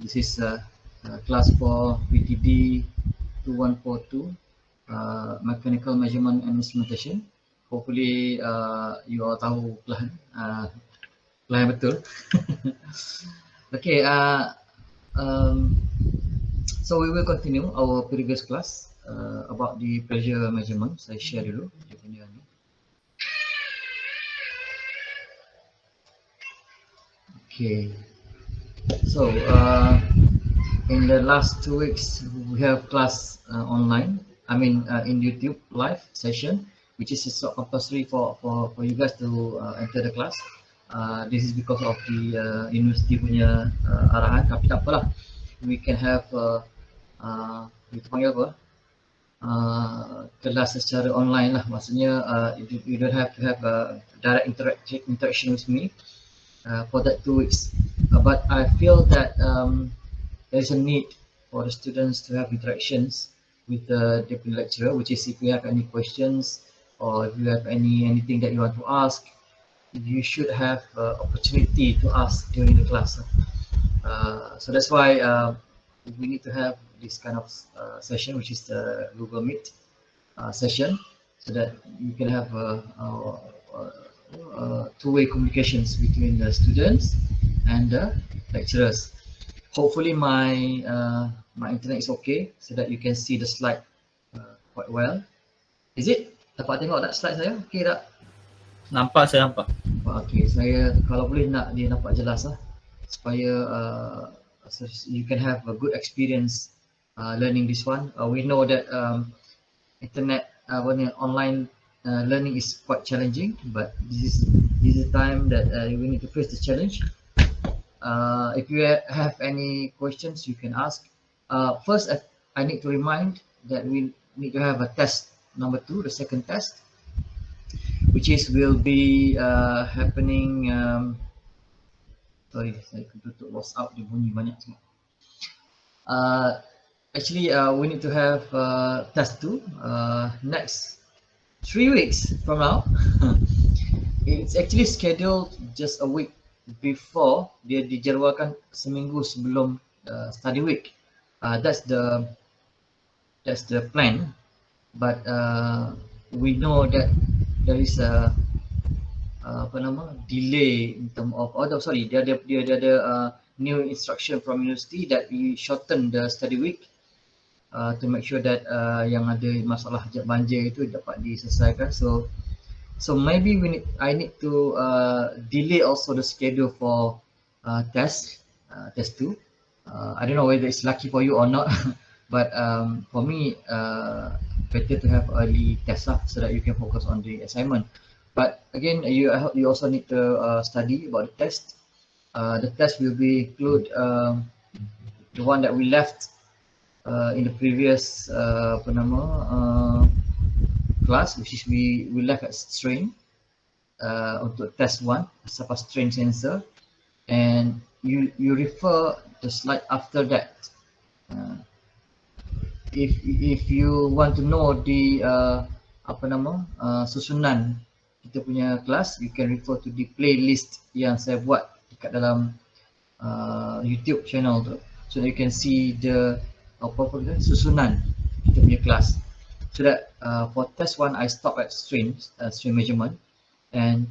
This is class for PTD 2142, Mechanical Measurement and Instrumentation. Hopefully you all tahu perlahan betul. Okay, so we will continue our previous class about the pressure measurement. Saya share dulu dia punya ni. Okay, so in the last 2 weeks we have class online. I mean in YouTube live session, which is compulsory for you guys to enter the class. This is because of the university punya arahan, tapi tak apalah. We can have kita panggil apa? Kelas secara online lah. Maksudnya you don't have to have direct interaction with me for that 2 weeks. But I feel that there is a need for the students to have interactions with the deputy lecturer, which is if you have any questions or if you have anything that you want to ask, you should have opportunity to ask during the class. So that's why we need to have this kind of session, which is the Google Meet session, so that you can have two-way communications between the students and the lecturers. Hopefully my internet is okay, so that you can see the slide quite well. Is it? Dapat tengok tak slide saya? Okay tak? Nampak, saya nampak. Okay, saya kalau boleh nak dia nampak jelas lah, supaya so you can have a good experience learning this one. We know that internet online learning is quite challenging, but this is the time that we need to face the challenge. If you have any questions, you can ask. First, I need to remind that we need to have a test number 2, the second test, which will be happening. Sorry, saya tutup WhatsApp, dia bunyi banyak semua. Actually, we need to have test 2 next 3 weeks from now. It's actually scheduled just a week before, dia dijadualkan seminggu sebelum study week. That's the plan, but we know that there is a delay in term of dia ada new instruction from university that we shorten the study week to make sure that yang ada masalah banjir itu dapat diselesaikan. So maybe I need to delay also the schedule for test 2. I don't know whether it's lucky for you or not, but for me better to have early test so that you can focus on the assignment. But again, you also need to study about the test. The test will be include the one that we left in the previous class, which is we left at strain untuk test 1, SAPA strain sensor, and you refer the slide after that. If you want to know the susunan kita punya kelas, you can refer to the playlist yang saya buat dekat dalam YouTube channel tu, so that you can see the susunan kita punya kelas. So that for test 1 I stop at strain measurement, and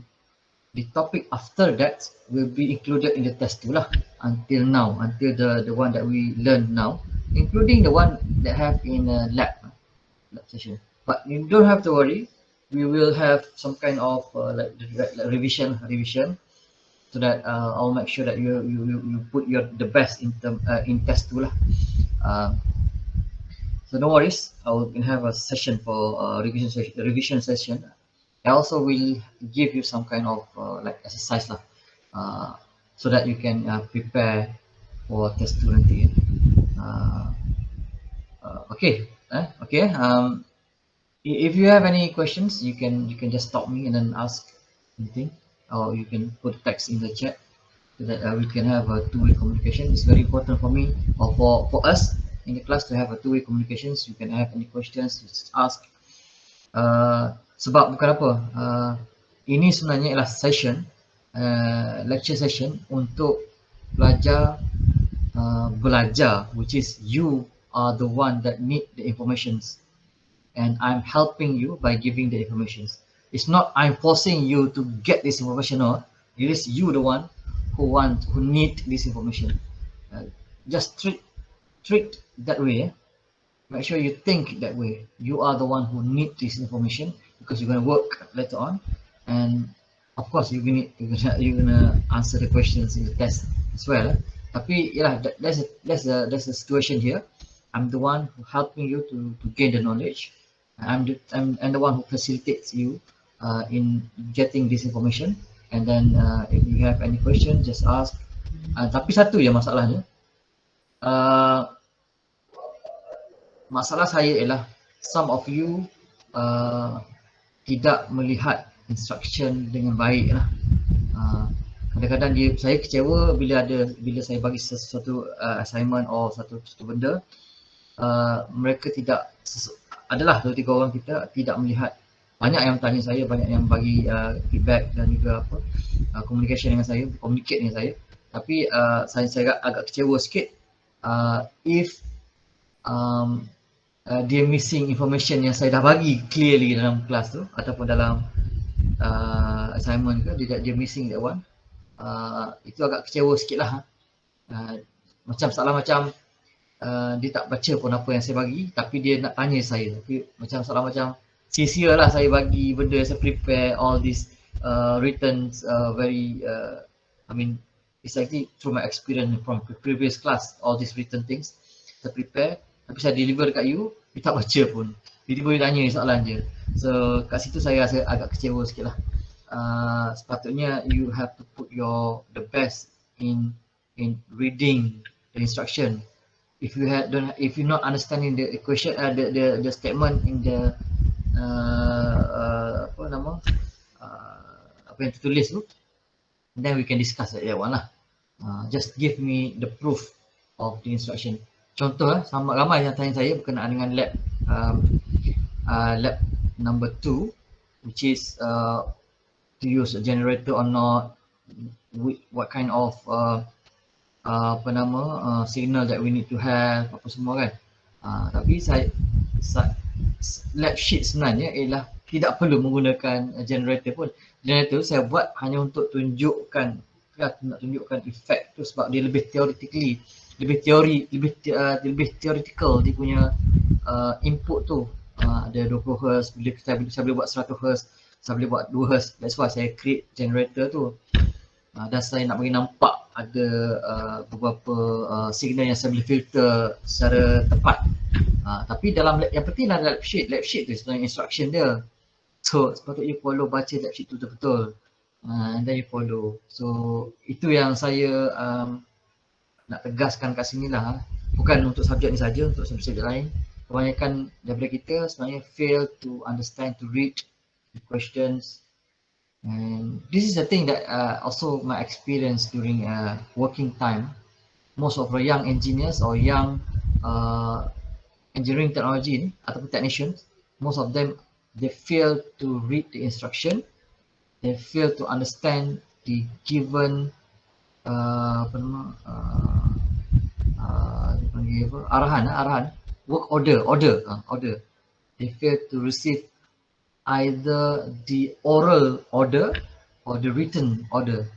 the topic after that will be included in the test 2 lah, until the one that we learn now, including the one that have in lab session. But you don't have to worry, we will have some kind of like revision, so that I'll make sure that you put the best in test 2 lah. So no worries, I will have a session for revision session. I also will give you some kind of like exercise lah, so that you can prepare for test 2 nanti. Okay. If you have any questions, you can just stop me and then ask anything, or you can put text in the chat, so that we can have a two-way communication. It's very important for me, or for us in the class, to have a two-way communications. You can have any questions, just ask. Sebab bukan apa, ini sebenarnya ialah session, lecture session untuk belajar, which is you are the one that need the informations, and I'm helping you by giving the informations. It's not I'm forcing you to get this information, or it is you the one who need this information. Just treat that way. Make sure you think that way. You are the one who need this information because you're gonna work later on, and of course you're gonna answer the questions in the test as well. Tapi yeah, that's the situation here. I'm the one who helping you to gain the knowledge. I'm the one who facilitates you in getting this information. And then if you have any question, just ask. Tapi satu je masalahnya. Masalah saya ialah some of you tidak melihat instruction dengan baik lah. Kadang-kadang saya kecewa bila saya bagi sesuatu assignment atau satu benda, mereka tidak, adalah 2-3 orang kita tidak melihat. Banyak yang tanya saya, banyak yang bagi feedback dan juga communication dengan saya, communicate dengan saya. Tapi saya agak kecewa sikit if dia missing information yang saya dah bagi clearly dalam kelas tu ataupun dalam assignment ke, dia missing that one. Itu agak kecewa sikit lah. Macam salah macam dia tak baca pun apa yang saya bagi, tapi dia nak tanya saya. Tapi macam salah macam sia-sia lah saya bagi benda, saya prepare all these written very I mean it's actually through my experience from previous class, all these written things saya prepare, tapi saya deliver dekat you, you tak baca pun. Tiba-tiba you tanya soalan je. So kat situ saya rasa agak kecewa sikit lah. Sepatutnya you have to put the best in reading the instruction. If you're not understanding the equation, the statement in the apa yang tertulis tu, then we can discuss that one lah. Just give me the proof of the instruction. Contoh sama ramai yang tanya saya berkenaan dengan lab number 2, which is to use a generator or not, what kind of signal that we need to have, apa semua kan. Tapi lab sheet sebenarnya ialah tidak perlu menggunakan generator pun. Generator saya buat hanya untuk tunjukkan efek tu, sebab dia lebih theoretical dia punya input tu. Ada 20 Hz, bila saya boleh buat 100 Hz, saya boleh buat 2 Hz. That's why saya create generator tu. Dan saya nak bagi nampak ada beberapa signal yang saya boleh filter secara tepat. Tapi dalam yang penting adalah lab sheet tu sebenarnya instruction dia. So sepatutnya you follow, baca lab sheet tu betul-betul, and then you follow. So itu yang saya nak tegaskan kat sini lah. Bukan untuk subjek ni saja, untuk subjek lain. Kebanyakan daripada kita sebenarnya fail to understand, to read the questions. And this is the thing that also my experience during working time. Most of the young engineers or young engineering technology ni ataupun technicians, most of them they fail to read the instruction, they fail to understand the given arahan, work order. They fail to receive either the oral order or the written order.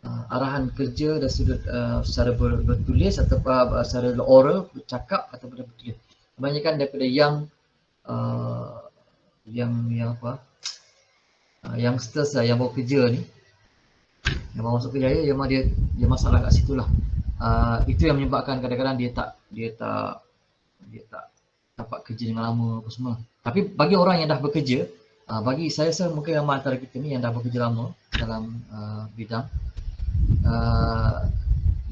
Arahan kerja dari sudut secara bertulis ataupun secara oral, bercakap ataupun bertulis. Kebanyakan daripada youngsters yang baru kerja ni, yang baru masuk kerja dia masalah kat situ lah. Itu yang menyebabkan kadang-kadang dia tak dapat kerja dengan lama apa semua. Tapi bagi orang yang dah bekerja, bagi saya mungkin ramai antara kita ni yang dah bekerja lama dalam bidang,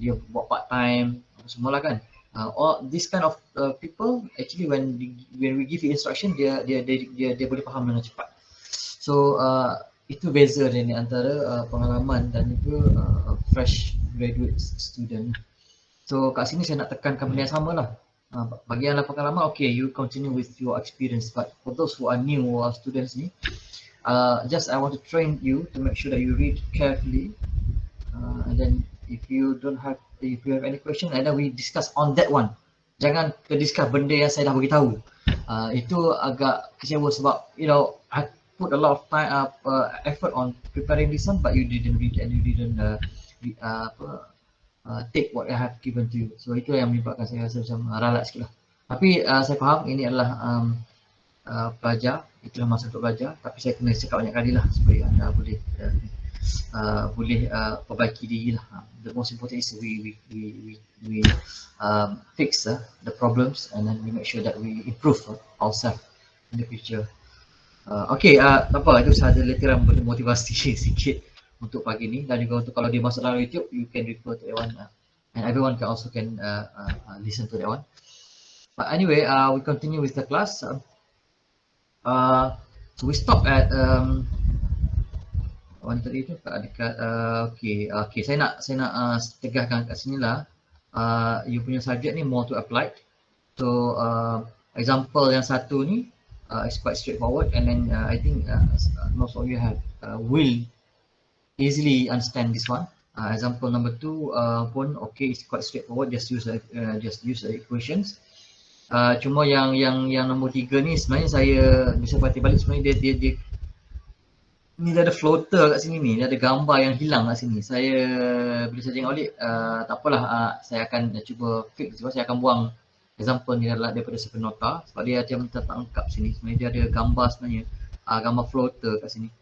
dia buat part time apa semualah kan. All this kind of people actually when we give instruction dia boleh faham dengan cepat. So itu beza ni antara pengalaman dan juga fresh graduate student. So kat sini saya nak tekankan benda yang sama lah. Bagi yang dah pengalaman, okay, you continue with your experience. But for those who are new or students ni, just I want to train you to make sure that you read carefully, and then if you have any question, and then we discuss on that one. Jangan kita discuss benda yang saya dah beritahu. Itu agak kecewa sebab I put a lot of time effort on preparing this one, but you didn't read and you didn't take what I have given to you. So itu yang menyebabkan saya rasa macam ralat sikit lah. Tapi saya faham ini adalah pelajar, itulah masa untuk belajar, tapi saya kena cakap banyak kali lah supaya anda boleh perbaiki diri lah. The most important is we fix the problems, and then we make sure that we improve ourselves in the future. Okay, tak apa, itu sahaja letiran motivasi sikit untuk pagi ni, dan juga untuk kalau dia masuk dalam YouTube, you can refer to that one, and everyone can also listen to that one. But anyway, we continue with the class. So we stop at tadi tu dekat okay, saya nak tegahkan kat sini lah. You punya subject ni more to applied. So example yang satu ni is quite straightforward, and then I think most of you will easily understand this one. Example number 2 pun okay, it's quite straightforward, just use the equations. Cuma yang nombor 3 ni sebenarnya saya bisa perhati balik, sebenarnya dia ni ada floater kat sini ni, dia ada gambar yang hilang kat sini. Saya bila saya tengok balik, tak apalah, saya akan cuba fix, sebab saya akan buang example ni daripada Seven Nota sebab dia macam tak lengkap sini. Sebenarnya dia ada gambar sebenarnya, gambar floater kat sini.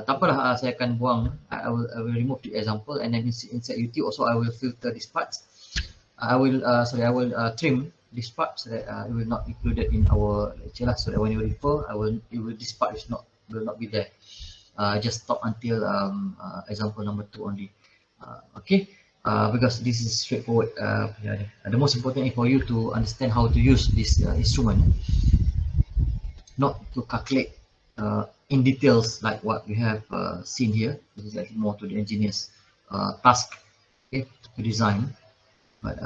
Tak apalah, saya akan buang. I will remove the example, and then inside YouTube also I will filter this parts. I will trim this part so that it will not included in our lecture lah, so that when you refer, this part will not be there. Just stop until example number 2 only. Okay, because this is straightforward. The most important is for you to understand how to use this instrument, not to calculate in details like what we have seen here. This is actually more to the engineer's task, okay, to design. But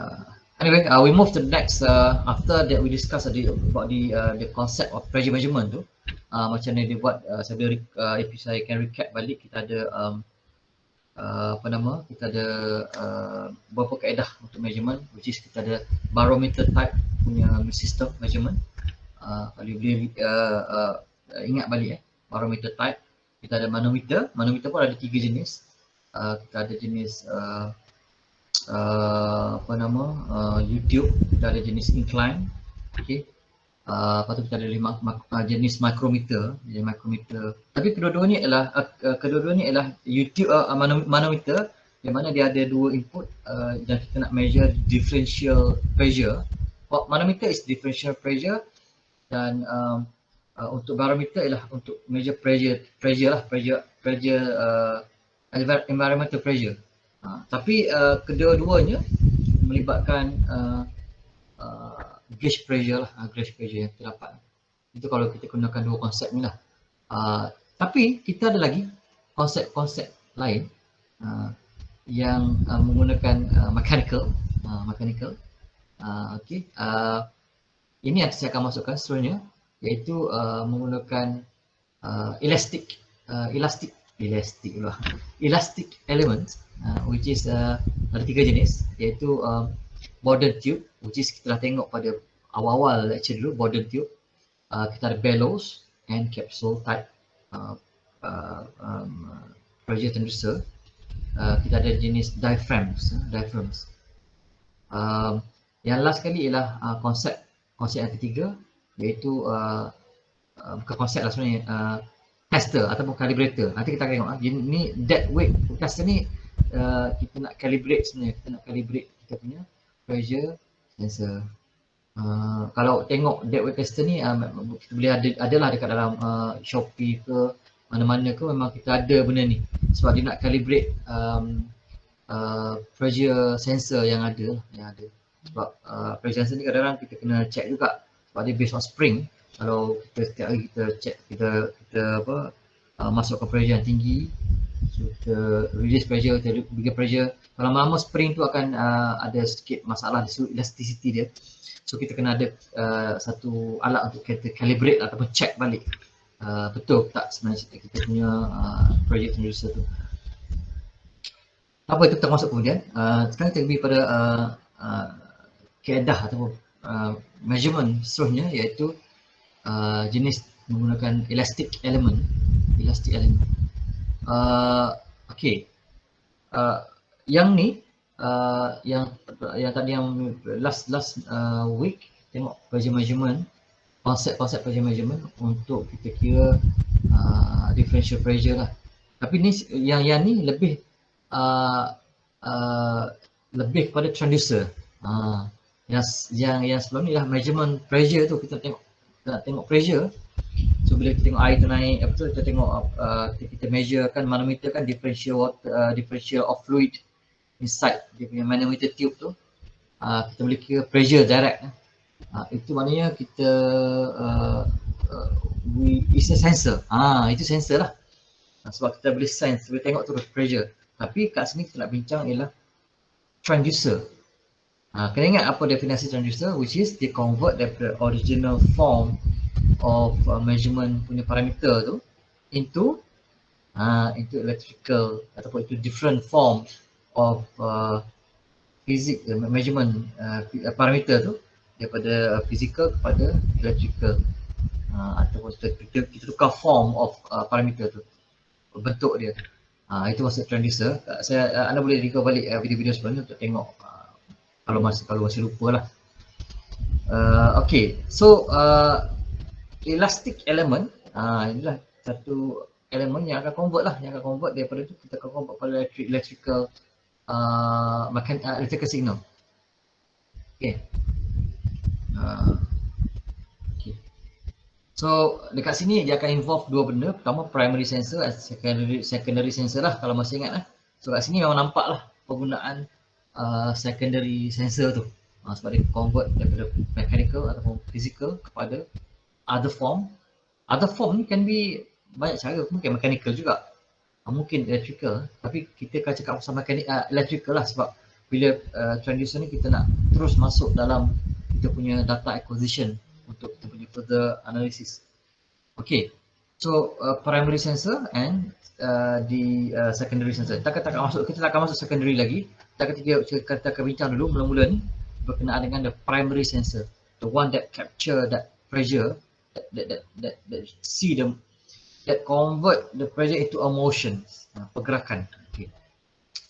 anyway, we move to the next. After that, we discuss about the concept of pressure measurement tu. Macam mana dia buat. If saya can recap balik, kita ada kita ada beberapa kaedah untuk measurement, which is kita ada barometer type punya system measurement. Kalau boleh ingat balik, barometer type. Kita ada manometer. Manometer pun ada 3 jenis. Kita ada jenis YouTube, kita ada jenis incline, okay. Lepas tu kita ada jenis micrometer, tapi kedua-dua ni adalah YouTube manometer, yang mana dia ada 2 input, dan kita nak measure differential pressure. Manometer is differential pressure, dan untuk barometer ialah untuk measure pressure environmental pressure. Tapi kedua-duanya melibatkan gauge pressure lah, gauge pressure yang terdapat. Itu kalau kita gunakan 2 konsep ni lah. Tapi kita ada lagi konsep-konsep lain yang menggunakan mechanical. Okay. Ini yang saya akan masukkan seterusnya, iaitu menggunakan elastic elements, which is ada 3 jenis, iaitu Bourdon tube, which is kita dah tengok pada awal-awal lecture dulu, Bourdon tube. Kita ada bellows and capsule type pressure transducer. Kita ada jenis diaphragms. Yang last kali ialah konsep yang ketiga, iaitu bukan konsep lah sebenarnya, tester ataupun calibrator. Nanti kita akan tengok ni dead weight tester ni, kita nak calibrate sebenarnya, kita nak calibrate kita punya pressure sensor. Kalau tengok dead weight tester ni, kita boleh adalah dekat dalam Shopee ke mana-mana ke, memang kita ada benda ni sebab dia nak calibrate pressure sensor yang ada. Sebab pressure sensor ni kadang-kadang kita kena check juga sebab dia based on spring. Kalau kita setiap hari kita check, kita masukkan pressure yang tinggi, So kita reduce pressure, kita bigger pressure. Kalau lama spring tu akan ada sedikit masalah di sudut elasticity dia. So kita kena ada satu alat untuk kita calibrate ataupun check balik betul tak sebenarnya kita punya pressure transducer tu. Apa itu termasuk kemudian? Sekarang kita pergi pada kaedah ataupun measurement seterusnya, iaitu jenis menggunakan elastic element. Okey. Yang ni yang tadi yang last week tengok pressure measurement, konsep pressure measurement untuk kita kira differential pressure lah. Tapi ni yang ni lebih lebih kepada transducer. Yang sebelum ni lah measurement pressure tu, kita tengok pressure. So bila kita tengok air tu naik, apa tu, kita tengok kita measure kan, manometer kan differential of fluid inside dia punya manometer tube tu. Kita boleh kira pressure direct. Itu maknanya kita it's a sensor. Itu sensor lah. Sebab kita boleh sense, boleh tengok terus pressure. Tapi kat sini kita nak bincang ialah transducer. Kena ingat apa definisi transducer, which is dia convert daripada original form of measurement punya parameter tu into electrical ataupun into different form of measurement parameter tu, daripada physical kepada electrical, ataupun kita tukar form of parameter tu, bentuk dia. Itu maksud transducer. Anda boleh recall balik video-video sebelumnya untuk tengok kalau masih lupa lah. Okay, so elastic element, inilah satu elemen yang akan convert daripada tu, kita akan convert pada electrical signal. Okay. So dekat sini dia akan involve dua benda. Pertama primary sensor dan secondary sensor lah, kalau masih ingat lah. So kat sini memang nampak lah penggunaan secondary sensor tu, sebab dia convert daripada mechanical ataupun physical kepada other form. Other form ni can be banyak cara, mungkin mechanical juga, mungkin electrical, tapi kita akan cakap pasal electrical lah, sebab bila transducer ni kita nak terus masuk dalam kita punya data acquisition untuk kita punya further analysis. Okay, so primary sensor and the secondary sensor. Kita tak akan masuk secondary lagi. Kita akan bincang dulu mula-mula ni berkenaan dengan the primary sensor, the one that capture that pressure, that see them, that convert the pressure into a motion, pergerakan. Okay.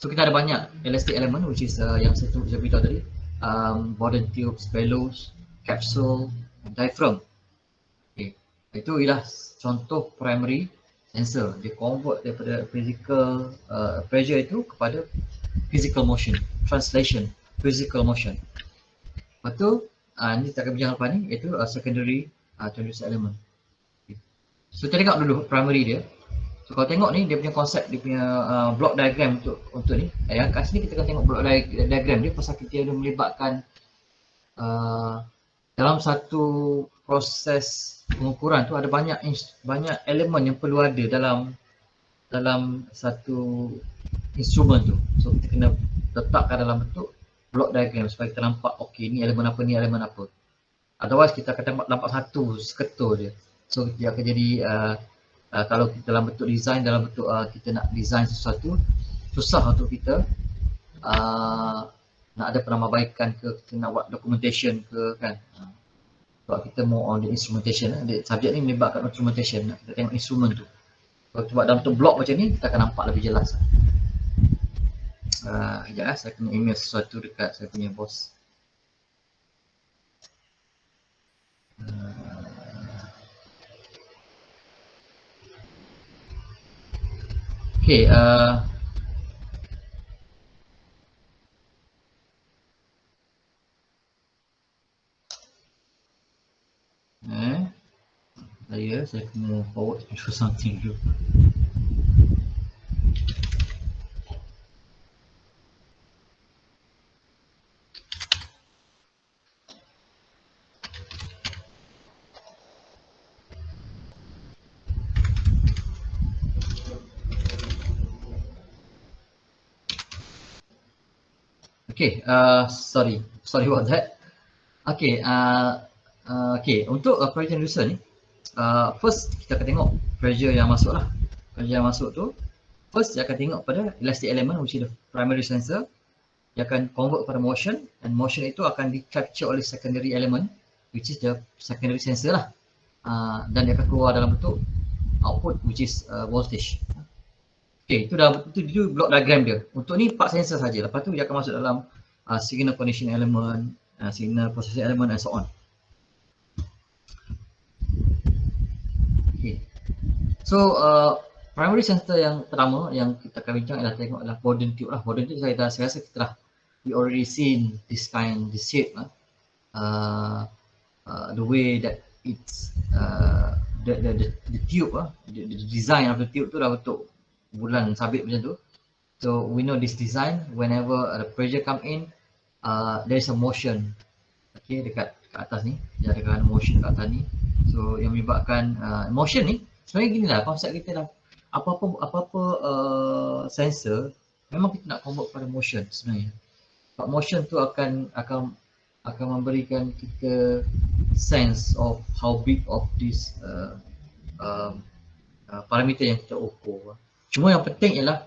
So kita ada banyak elastic element, which is yang saya beritahu tadi, Bourdon tubes, bellows, capsule, diaphragm. Okay. Itu ialah contoh primary sensor. Dia convert daripada physical pressure itu kepada physical motion, translation, physical motion. Lepas tu, ni kita akan bincang lepas ni, iaitu secondary transducer element. Okay. So kita tengok dulu primary dia. So kalau tengok ni, dia punya konsep, dia punya block diagram untuk ni. Yang kat sini kita akan tengok block diagram dia, pasal kita ada melibatkan dalam satu proses pengukuran tu ada banyak elemen yang perlu ada dalam satu instrumen tu. So kita kena letakkan dalam bentuk block diagram supaya kita nampak, okey ni elemen apa, ni elemen apa. Otherwise kita akan nampak satu seketul je. So dia akan jadi kalau kita dalam bentuk design, dalam bentuk kita nak design sesuatu, susah untuk kita nak ada penambahbaikan ke, kita nak buat documentation ke kan. Sebab kita more on the instrumentation, subjek ni melibatkan instrumentation, kita tengok instrumen tu. Kalau kita buat dalam bentuk blok macam ni, kita akan nampak lebih jelas. Sekejap lah, saya kena email sesuatu dekat saya punya bos. Okay, saya kena forward to something dulu. Okay, sorry about that. Okay, untuk pressure reducer ni, first kita akan tengok pressure yang masuk lah. Pressure yang masuk tu, first dia akan tengok pada elastic element which is the primary sensor. Dia akan convert pada motion, dan motion itu akan di capture oleh secondary element which is the secondary sensor lah. Dan dia akan keluar dalam bentuk output which is voltage. Okay, itu block diagram dia. Untuk ni part sensor saja. Lepas tu dia akan masuk dalam signal conditioning element, signal processing element and so on. Okay. So primary sensor yang pertama yang kita akan bincang adalah Bourdon tube lah. Bourdon tube saya rasa kita dah we already seen this shape the way that it's the tube the design of the tube tu dah bentuk bulan sabit macam tu. So we know this design, whenever the pressure come in, there is a motion. Okay, dekat atas ni dia ada motion kat atas ni. So yang menyebabkan motion ni sebenarnya gini lah konsep kita lah. Apa-apa sensor memang kita nak convert pada motion sebenarnya. But motion tu akan memberikan kita sense of how big of this parameter yang kita ukur. Cuma yang penting ialah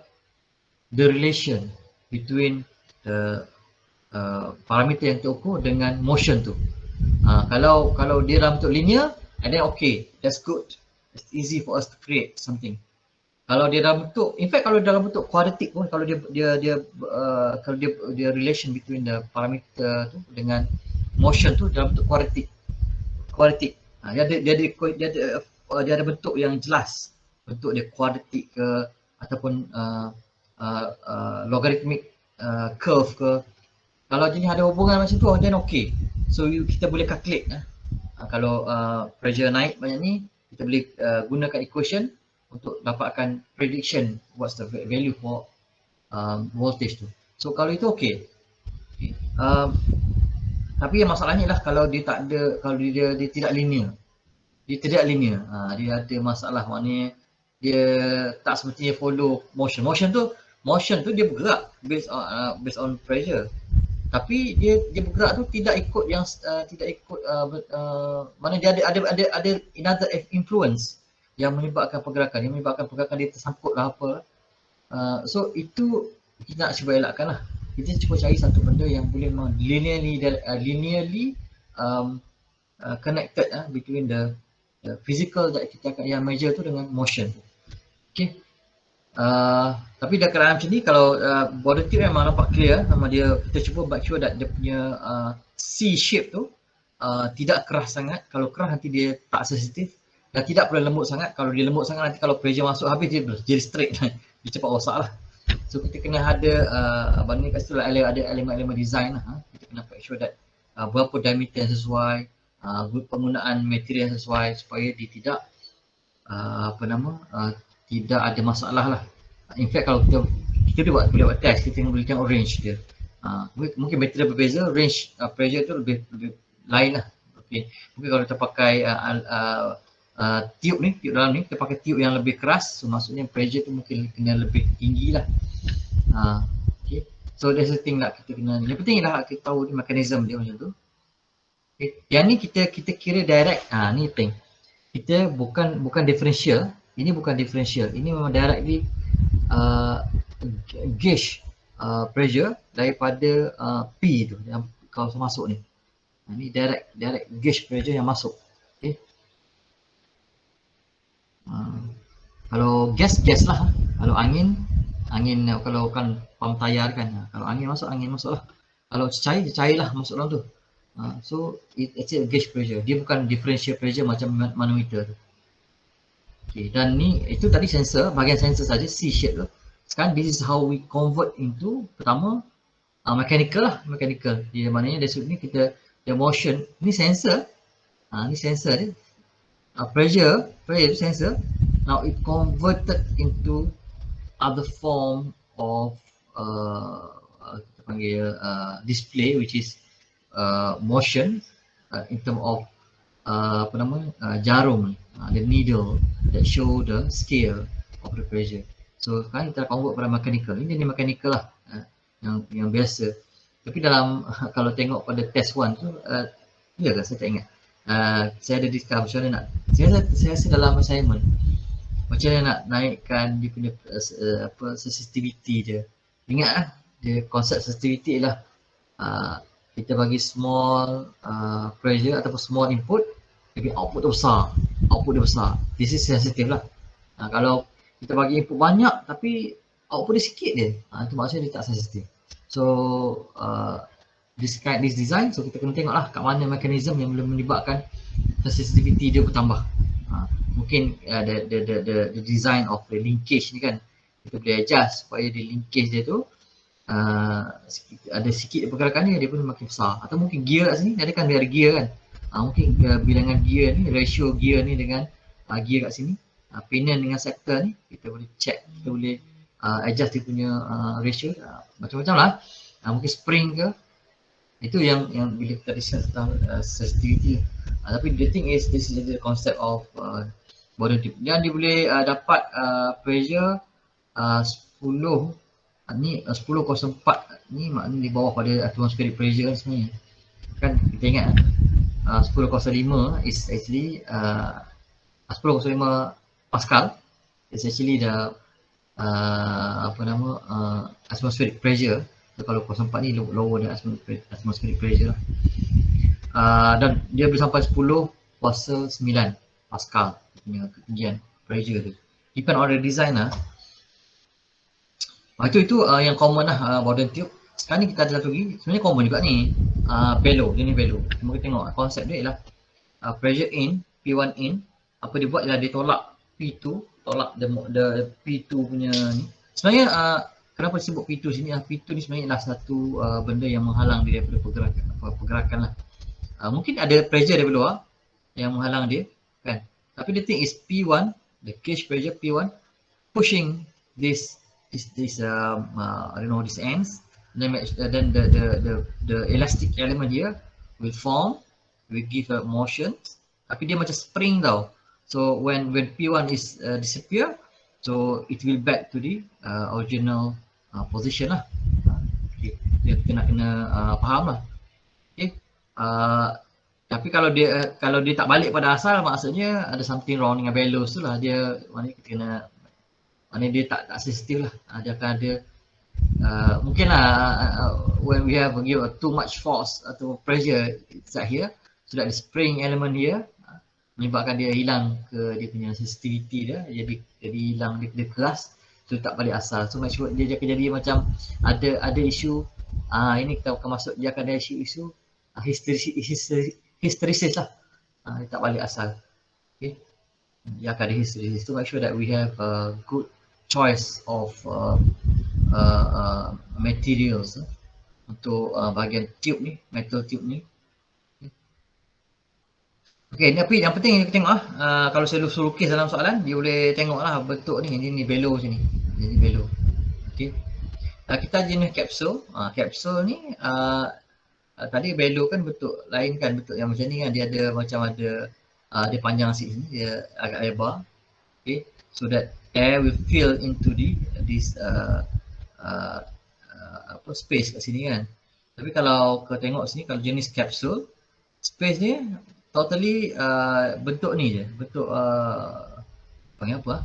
the relation between the parameter yang kita ukur dengan motion tu. Kalau dia dalam bentuk linear, and then okay, that's good. It's easy for us to create something. Kalau dia dalam bentuk, in fact kalau dalam bentuk quadratic pun, kalau dia relation between the parameter tu dengan motion tu dalam bentuk quadratic. Dia ada bentuk yang jelas. Bentuk dia quadratic ke ataupun logarithmic curve ke. Kalau jenis ada hubungan macam tu, then okay. So kita boleh calculate. Kalau pressure naik banyak ni, kita boleh gunakan equation untuk dapatkan prediction what's the value for voltage tu. So kalau itu okay. Tapi yang masalahnya ialah kalau dia tidak linear. Dia tidak linear. Dia ada masalah, maknanya dia tak semestinya follow motion. Motion tu dia bergerak based on pressure. Tapi dia bergerak tu tidak ikut mana dia ada another influence yang menyebabkan pergerakan, dia tersangkut lah apa. So itu kita nak cuba elakkan lah. Kita cuba cari satu benda yang boleh linearly connected between the physical that kita akan yang measure tu dengan motion. Okay. Tapi dah keadaan macam ni, kalau border tube memang nampak clear, nama dia, kita cuba make sure that dia punya C shape tu tidak keras sangat. Kalau keras nanti dia tak sensitif, dan tidak perlu lembut sangat. Kalau dia lembut sangat nanti kalau pressure masuk habis dia jadi straight. Dia cepat rosak lah. So kita kena ada ni kat situ lah, ada elemen-elemen design lah. Kita kena make sure that berapa diameter yang sesuai, penggunaan material yang sesuai supaya dia tidak tidak ada masalah lah. In fact kalau kita boleh buat test, kita boleh tengok range dia. Mungkin material berbeza, range pressure tu lebih lain lah. Okay. Mungkin kalau kita pakai tube dalam ni, kita pakai tube yang lebih keras, so maksudnya pressure tu mungkin kena lebih tinggi lah. Okay. So that's the thing lah, kita kena, yang penting lah kita tahu mekanisme dia macam tu. Okay. Yang ni kita kira direct, ni penting. Kita bukan differential. Ini bukan differential, ini memang directly gauge pressure daripada P tu yang kalau masuk ni. Ini direct gauge pressure yang masuk. Okay. Kalau gas lah. Kalau angin kalau kan pump tayar kan. Kalau angin masuk lah. Kalau cair lah masuk dalam tu. So it's a gauge pressure. Dia bukan differential pressure macam manometer tu. Okay, dan ni itu tadi sensor, bahagian sensor saja, C shape tu. Sekarang this is how we convert into, pertama mechanical. Dia maknanya dari sudut ni kita the motion, ni sensor. Ni sensor dia. Pressure sensor. Now it converted into other form of kita panggil display, which is motion in term of jarum, the needle that show the scale of the pressure. So sekarang kita convert pada mechanical. Ini mechanical lah, yang biasa. Tapi dalam kalau tengok pada test 1 tu, ya ke saya tak ingat. Saya ada discuss macam mana nak, saya rasa dalam assignment macam mana nak naikkan dia punya sensitivity dia. Ingat lah, dia konsep sensitivity ialah kita bagi small pressure ataupun small input, tapi output dia besar. This is sensitive lah. Kalau kita bagi input banyak tapi output dia sikit je, itu maksudnya dia tak sensitif. So this design, so kita kena tengok lah kat mana mekanisme yang boleh menyebabkan sensitivity dia bertambah. Mungkin the design of the linkage ni kan, kita boleh adjust supaya the linkage dia tu ada sikit pergerakan dia pun makin besar. Atau mungkin gear kat sini, ada kan dia ada gear kan, mungkin bilangan gear ni, ratio gear ni dengan gear kat sini, pinion dengan sector ni, kita boleh check, kita boleh adjust dia punya ratio, macam-macam lah. Mungkin spring ke, itu yang bila kita discuss tentang sensitivity. Tapi the thing is, this is the concept of Bourdon tube. Dan dia boleh dapat pressure 10 ni 10.04 ni, maknanya di bawah pada atmospheric pressure kan sebenarnya. Kan kita ingat 10.05 is actually 10.05 Pascal is actually the atmospheric pressure. So, kalau 0.4 ni lower than atmospheric pressure lah. Dan dia boleh sampai 10 kuasa 9 Pascal punya ketinggian pressure tu. Depend on the design lah. Itu yang common lah, Bourdon tube. Sekarang ni kita ada satu lagi, sebenarnya common juga ni, bellow. Dia ni bellow. Cuma kita tengok konsep dia ialah pressure in, P1 in. Apa dia buat ialah dia tolak P2, tolak the P2 punya ni. Sebenarnya kenapa disebut P2 sini? P2 ni sebenarnya adalah satu benda yang menghalang dia daripada pergerakan lah. Mungkin ada pressure dari luar yang menghalang dia kan. Tapi the thing is P1, the cage pressure P1 pushing this I don't know, this ends. Then the elastic element here will form, will give a motion. Tapi dia macam spring tau. So when P1 is disappear, so it will back to the original position lah. Okay. Dia kena faham lah. Okay. Tapi kalau dia tak balik pada asal, maksudnya ada something wrong dengan bellows tu lah. Dia maknanya dia tak sensitif lah. Dia akan ada mungkin lah when we have too much force atau pressure inside here, so that the spring element here menyebabkan dia hilang ke dia punya sensitivity dia, jadi hilang, dia keras, so tak balik asal. So macam dia akan jadi macam ada isu, ini kita akan masuk, dia akan ada isu hysteresis lah, dia tak balik asal. Okay, dia akan ada hysteresis. So make sure that we have a good choice of materials untuk bahagian tube ni, metal tube ni. Okay, tapi yang penting kita tengok lah, kalau saya suruh lukis dalam soalan, dia boleh tengok lah bentuk ni, ini bellow sini, ini bellow. Okay, kita jenis kapsul. Kapsul ni tadi bellow kan bentuk lain kan, bentuk yang macam ni kan, dia ada macam ada dia panjang sini, dia agak lebar. Okay, so that air will fill into this space kat sini kan. Tapi kalau kau tengok sini, kalau jenis kapsul, space ni totally bentuk ni je, bentuk panggil apa?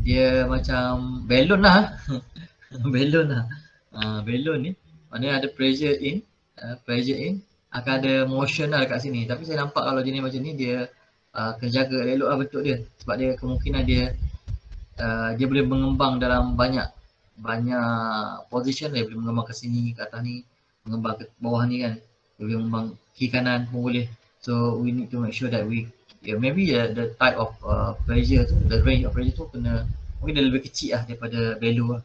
Dia macam balloon lah. Balloon lah. Balloon ni maknanya ada pressure in, akan ada motion lah dekat sini. Tapi saya nampak kalau jenis macam ni dia kena jaga elok lah bentuk dia, sebab dia kemungkinan dia boleh mengembang dalam banyak position. Dia boleh mengembang ke sini, ke atas ni, mengembang ke bawah ni kan, dia boleh mengembang kiri kanan pun boleh. So we need to make sure that maybe the type of pressure tu, the range of pressure tu mungkin dia lebih kecil lah daripada bellow lah.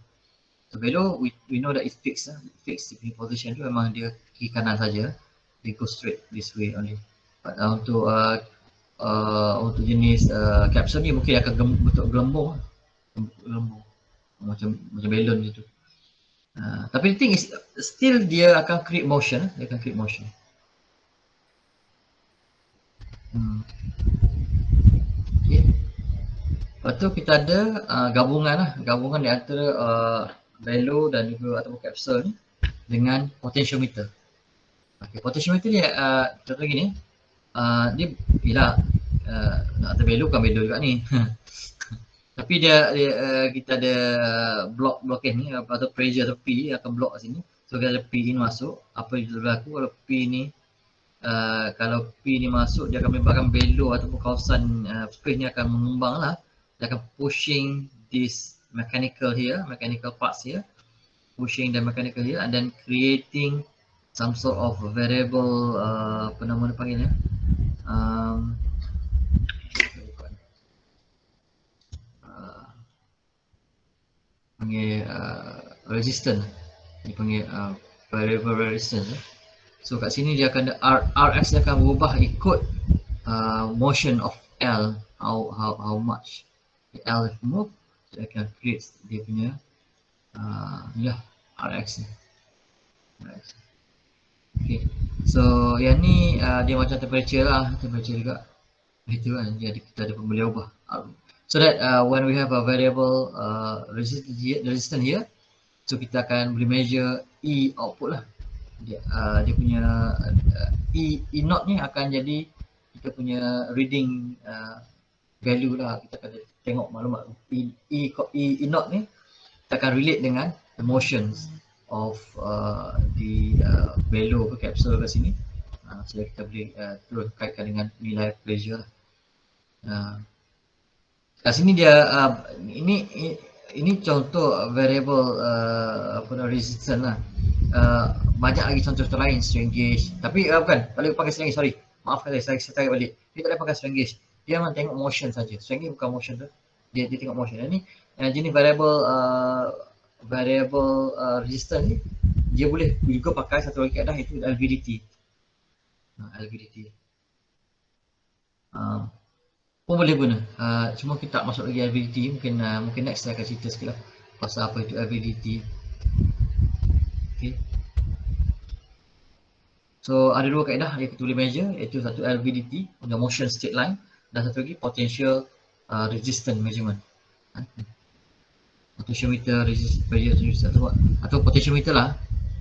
So bellow we know that it's fixed lah, fixed di position tu memang dia kiri kanan saja, they go straight this way only. But untuk jenis capsule ni mungkin akan bentuk gelembung lah. Gelembung macam balloon gitu. Tapi the thing is still dia akan create motion, Okay. Lepas tu kita ada gabungan di antara bellow dan juga ataupun capsule ni. dengan potentiometer. Okay, potentiometer ni contoh lagi ni, dia bila nak atas value bukan value juga ni. Tapi kita ada blockage ni atau pressure atau P akan block kat sini. So kita ada P ini masuk, apa yang berlaku kalau P ni masuk, dia akan menyebabkan bellow ataupun kawasan space ni akan mengembang lah. Dia akan pushing this mechanical parts here, pushing the mechanical here and then creating some sort of variable, apa nama dia panggilnya, panggil resistance, dia panggil variable resistance. So kat sini dia akan Rx dia akan berubah ikut motion of L, how much L move, dia akan create dia punya Rx ni. Okay, so yang ni dia macam temperature lah, temperature juga. Itu kan, jadi kita ada boleh ubah. So that when we have a variable resistance here, so kita akan boleh measure E output lah. Dia punya E naught ni akan jadi kita punya reading value lah. Kita akan tengok maklumat E naught ni kita akan relate dengan the motions of the bellow ke capsule kat sini. So kita boleh terus kaitkan dengan nilai pressure lah. Kat sini dia ini contoh variable resistance lah. Banyak lagi contoh lain, strain gauge. Tapi bukan, tak boleh pakai strain gauge, sorry. Maafkan saya tarik balik. Dia tak boleh pakai strain gauge. Dia memang tengok motion saja. Strain gauge bukan motion tu. Dia tengok motion. Ini jenis variable resistance ni, dia boleh juga pakai satu lagi kaedah, itu LVDT. LVDT. Pun boleh guna. Cuma kita tak masuk lagi LVDT. Mungkin next saya akan cerita sikit lah pasal apa itu LVDT. Okay. So ada dua kaedah yang kita boleh measure, iaitu satu LVDT untuk motion state line dan satu lagi potential resistance measurement. Potentiometer, resistance atau potentiometer lah.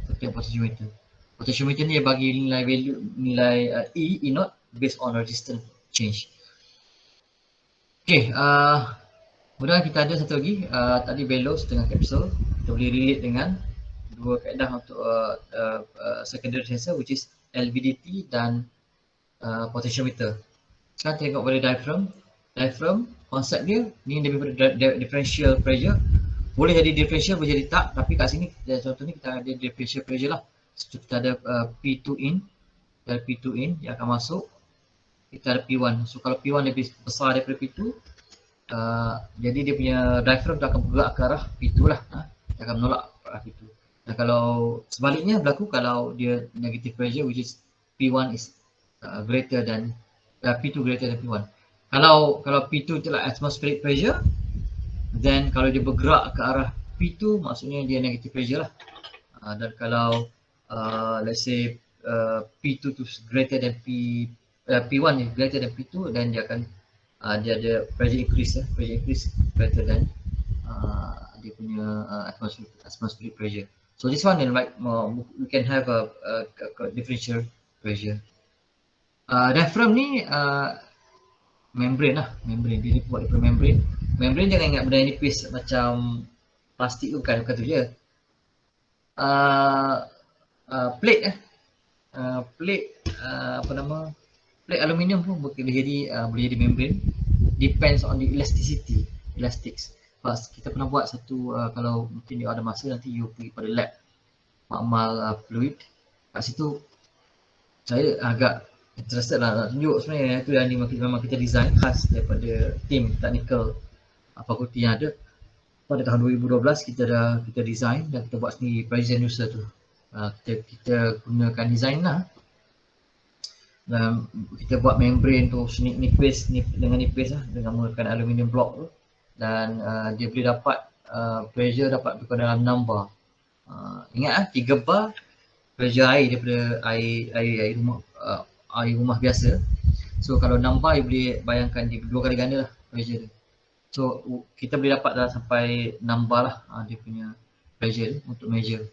Potentiometer. Potentiometer ni dia bagi nilai value, nilai E naught based on resistance change. Okay, kemudian kita ada satu lagi, tadi bellows dengan capsule. Kita boleh relate dengan dua kaedah untuk secondary sensor, which is LVDT dan potentiometer. Sekarang tengok pada diaphragm. Diaphragm, konsep dia ni lebih pada differential pressure. Boleh jadi differential, boleh jadi tak. Tapi kat sini, contoh ni kita ada differential pressure lah. So, kita ada P2 in, dari P2 in yang akan masuk. Kita ada P1. So kalau P1 lebih besar daripada P2, jadi dia punya diaphragm akan bergerak ke arah P2 lah. Dia akan menolak ke arah P2. Dan kalau sebaliknya berlaku, kalau dia negative pressure, which is P1 is greater than P2 greater than P1. Kalau P2 itulah atmospheric pressure, then kalau dia bergerak ke arah P2, maksudnya dia negative pressure lah. Dan kalau let's say P2 tu greater than P1 is greater than P2, dan dia akan dia ada pressure increase greater than dia punya atmospheric pressure. So this one like we can have a differential pressure. Diaphragm ni membrane lah, dia buat daripada membrane. Membrane jangan ingat benda yang nipis macam plastik tu, bukan tu je. Plate plate aluminium pun boleh jadi membrane. Depends on the elastics. Kita pernah buat satu, kalau mungkin dia ada masa nanti you pergi pada lab makmal fluid. Kat situ saya agak interested lah nak tunjuk sebenarnya. Itu yang memang kita design khas daripada tim technical fakulti yang ada. Pada tahun 2012 kita design dan kita buat sendiri pressure user tu. Kita gunakan design lah. Dan kita buat membrane tu nipis lah, dengan menggunakan aluminium block tu. Dan dia boleh dapat pressure dapat berada dalam 6 bar. Ingat 3 bar pressure air daripada air rumah biasa. So kalau 6 bar, you boleh bayangkan dia 2 kali ganda lah pressure tu. So kita boleh dapat dah sampai 6 bar lah dia punya pressure untuk measure.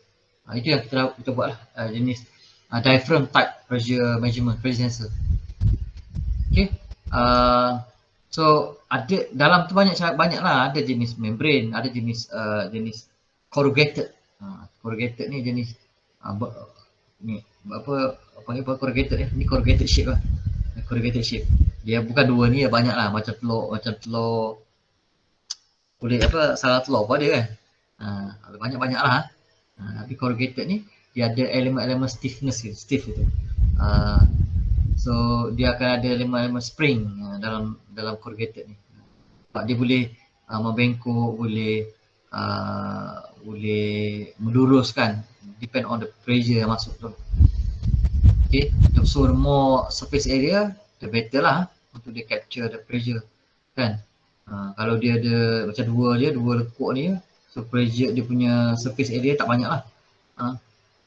Itu yang kita buat lah, jenis diaphragm type pressure measurement, pressure sensor. Okay. So ada dalam tu banyak lah, ada jenis membrane, ada jenis jenis corrugated. Corrugated ni jenis ni apa corrugated ni corrugated shape lah. Corrugated shape. Dia bukan dua ni, banyak lah, macam telur kulit apa, sarang telur pun ada kan. Banyak-banyak lah. Tapi corrugated ni dia ada elemen-elemen stiffness gitu, stiff itu. So dia akan ada elemen-elemen spring dalam corrugated ni. Sebab dia boleh membengkok, boleh meluruskan, depend on the pressure yang masuk tu. Okay, so the more surface area, the better lah untuk dia capture the pressure kan. Kalau dia ada macam dua lekuk ni, so pressure dia punya surface area tak banyak lah.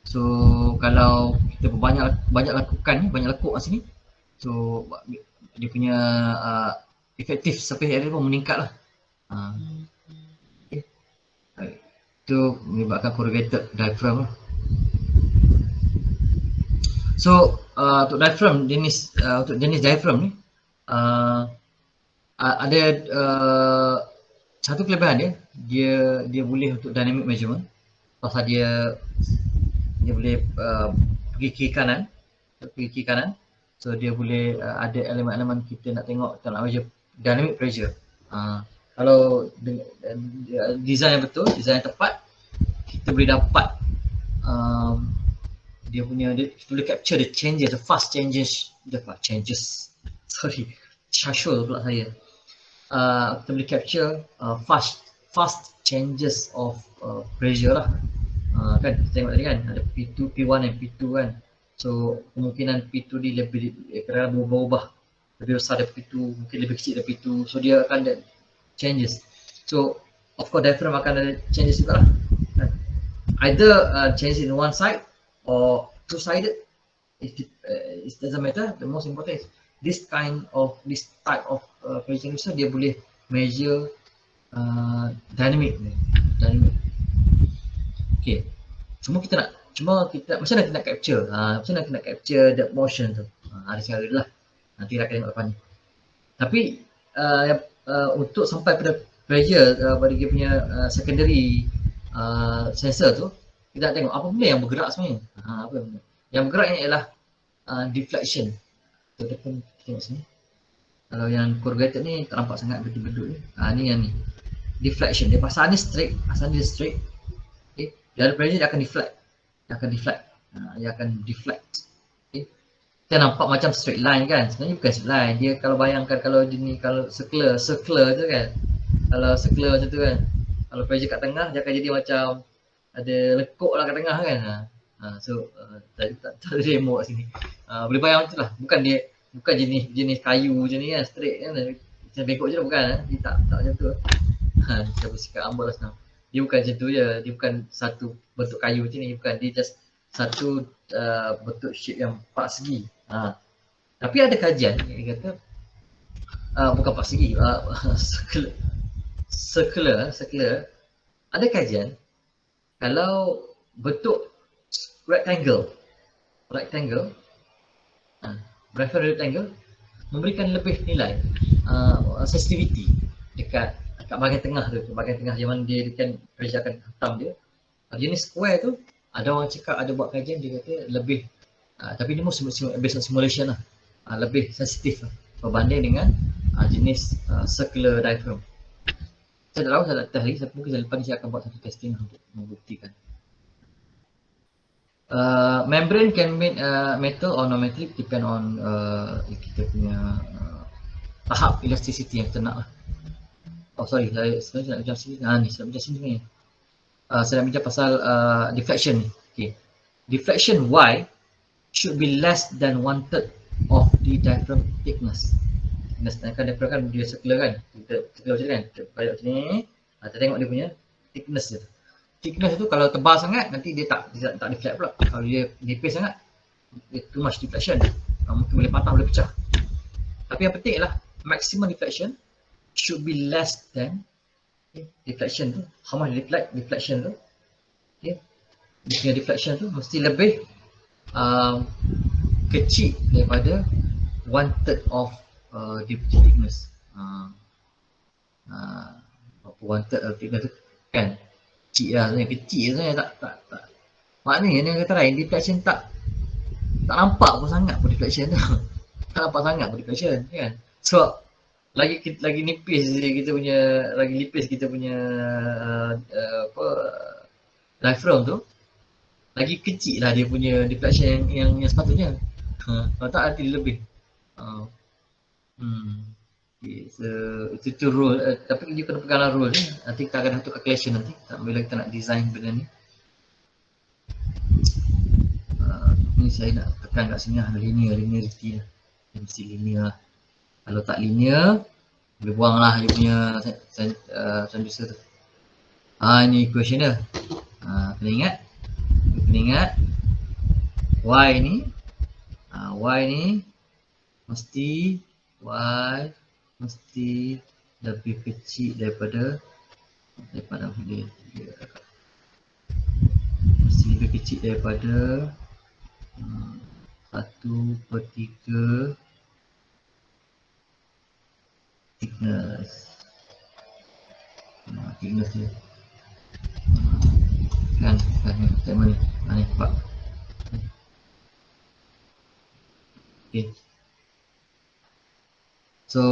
So kalau kita banyak lakukan ni, banyak lekuk kat sini, so dia punya effective surface area pun meningkat lah. Okay. Itu menyebabkan corrugated diaphragm lah. So untuk diaphragm, untuk jenis diaphragm ni ada satu kelebihan dia boleh untuk dynamic measurement, pasal dia boleh pergi kiri kanan, so dia boleh ada elemen-elemen kita nak tengok, kita nak measure dynamic pressure. Kalau design yang betul, design yang tepat, kita boleh dapat dia boleh capture the changes, the fast changes, syashul pula saya. Kita boleh capture fast changes of pressure lah. Kan kita tengok tadi kan ada P2, P1 dan P2 kan. So kemungkinan P2 ni lebih kadang berubah, lebih besar dari P2, mungkin lebih kecil dari P2. So dia akan ada changes. So of course diaphragm akan ada changes juga lah. Either change in one side or two-sided. It doesn't matter. The most important is this type of pressure sensor, dia boleh measure dynamic. Okay. Macam mana kita nak capture? Macam mana kita nak capture the motion tu? Ada cara lah. Nanti rakan tengok lepas ni. Tapi untuk sampai pada pressure pada dia punya secondary sensor tu, kita nak tengok apa benda yang bergerak sebenarnya. Apa benda? Yang bergerak ni ialah deflection. Kita pun tengok sini. Kalau yang corrugated ni tak nampak sangat beduk-beduk ni. Ni yang ni. Deflection. Dia pasal ni straight, okay. Dia ada pressure, dia akan deflect. Dia akan deflect. Okay. Kita nampak macam straight line kan. Sebenarnya bukan straight line. Dia kalau bayangkan kalau dia ni, kalau circular tu kan. Kalau circular macam tu kan. Kalau pressure kat tengah, dia akan jadi macam ada lekuk lah kat tengah kan. So tak ada demo kat sini. Boleh bayang macam tu lah. Bukan jenis kayu macam ni kan, straight kan. Macam bengkok je lah, bukan. Dia tak macam tu. Saya bersikap ambul lah senang. Dia bukan macam tu je. Dia bukan satu bentuk kayu macam ni. Bukan. Dia just satu bentuk shape yang 4 segi. Tapi ada kajian yang kata bukan 4 segi, circular. Ada kajian kalau bentuk rectangle, memberikan lebih nilai sensitivity dekat bahagian tengah tu, bahagian tengah zaman dia kan pressure akan hantam dia. Jenis square tu ada orang cakap, ada buat kajian dia kata lebih tapi dia based on simulation lah, lebih sensitif lah berbanding dengan jenis circular diaphragm. Saya tak tahu, saya tak test lagi, mungkin lepas ni saya akan buat satu testing untuk membuktikan. Membrane can make metal or non-metallic depend on kita punya tahap elasticity yang kita nak lah. Saya sebenarnya nak bincang sini. Saya nak bincang sini sebenarnya. Saya nak bincang pasal deflection ni. Okay. Deflection Y should be less than 1/3 of the diaphragm thickness. Sedangkan diaphragm kan dia circular kan. Kita macam kan. Kita balik macam ni. Kita tengok dia punya thickness dia. Thickness tu kalau tebal sangat nanti dia tak deflect pula. Kalau dia nipis sangat, dia too much deflection. Mungkin boleh patah, boleh pecah. Tapi yang penting ialah maximum deflection should be less than deflection tu. How much deflection tu? Okay. dia punya deflection tu mesti lebih kecil daripada 1/3 of dia punya thickness. Berapa 1/3 of thickness tu kan kecil lah sebenarnya, kecil sebenarnya, tak maknanya dia kata lain deflection tak nampak pun sangat pun deflection tu. Tak nampak sangat pun deflection kan. So lagi nipis kita punya, lagi nipis kita punya apa diaphragm tu, lagi kecil lah dia punya deflection yang sepatutnya. Kalau tak nanti dia lebih. Okay, so itu rule, tapi dia kena peganglah rule ni. Nanti kita akan untuk calculation nanti bila kita nak design benda ni. Ni saya nak tekan kat sini lah, linearity lah. Dia mesti linear lah. Kalau tak linear, boleh buang lah dia punya transducer tu. Ni equation dia. Kena ingat Y ni mesti lebih kecil daripada dia. Mesti lebih kecil daripada 1/3 thickness. Thickness dia. Kan statement ni nampak. Okay. So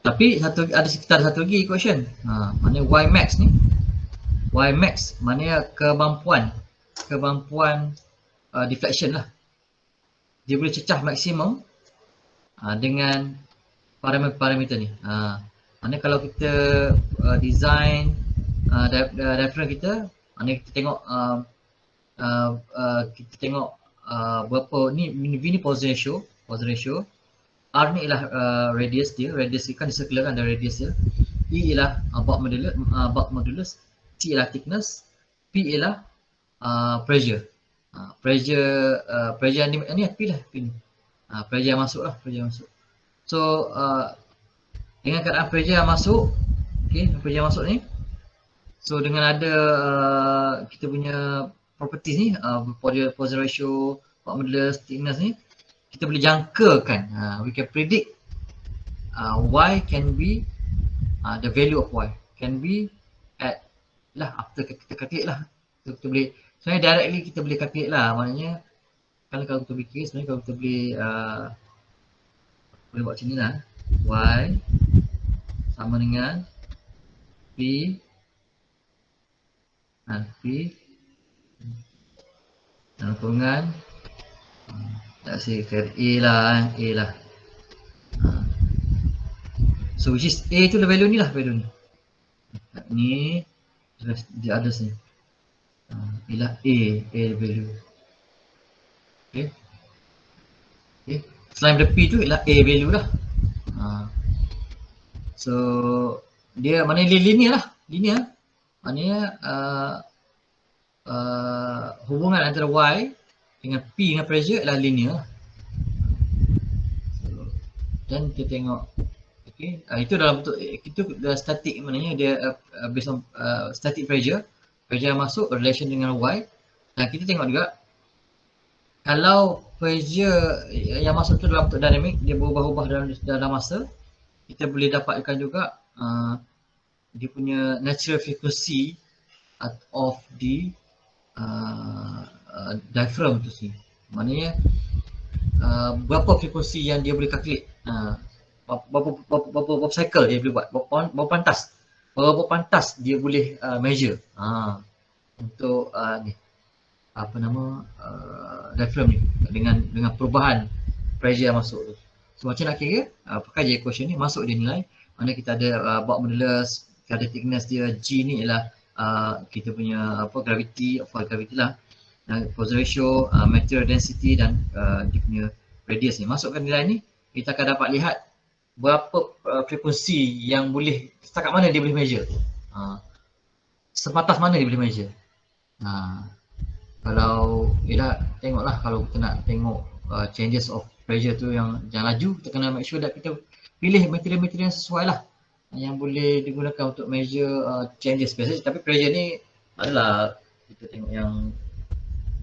tapi ada sekitar satu lagi equation. Mana Y max ni? Y max maknanya kemampuan deflection lah. Dia boleh cecah maksimum dengan parameter ni. Maknanya kalau kita design diaphragm kita, maknanya kita tengok berapa ni, V ni Poisson ratio, R ni ialah radius kan dia circular kan, ada radius dia. E ialah bulk modulus, T ialah thickness, P ialah pressure. Pressure ni P lah, P ni. Pressure yang masuk. So dengan keadaan pressure yang masuk, pressure yang masuk ni, so dengan ada kita punya properties ni, Poisson ratio, bulk modulus, thickness ni, kita boleh jangkakan, we can predict Y can be, the value of Y can be at lah, after kita calculate lah, kita boleh sebenarnya directly kita boleh calculate lah. Maknanya kalau kita fikir sebenarnya, kalau kita boleh buat macam ni lah, Y sama dengan P dalam kurungan tak say A lah. So which is A tu lah value ni. Ni di others ni ialah A value. Okay. Selain daripada P tu ialah A value lah. So dia maknanya linear lah. Maknanya hubungan antara Y dengan P dengan pressure adalah linear. Dan kita tengok, itu dalam bentuk, itu static, maknanya dia based on static pressure yang masuk relation dengan Y. Dan kita tengok juga kalau pressure yang masuk tu dalam bentuk dynamic, dia berubah-ubah dalam masa, kita boleh dapatkan juga dia punya natural frequency of the diaphragm tu sendiri. Maknanya berapa frekuensi yang dia boleh calculate, berapa cycle dia boleh buat, berapa pantas dia boleh measure untuk ni apa nama diaphragm ni dengan perubahan pressure yang masuk tu. So macam nak kira, pakai je equation ni, masuk je nilai. Mana kita ada bulk modulus, kita ada thickness dia, G ni ialah kita punya gravity lah, Poisson ratio, material density dan dia punya radius ni. Masukkan nilai ni, kita akan dapat lihat berapa frekuensi yang boleh, setakat mana dia boleh measure, sebatas mana dia boleh measure. Kalau tengoklah, kalau kita nak tengok changes of pressure tu yang laju, kita kena make sure that kita pilih material-material yang sesuai lah, yang boleh digunakan untuk measure changes. Biasanya tapi pressure ni adalah kita tengok yang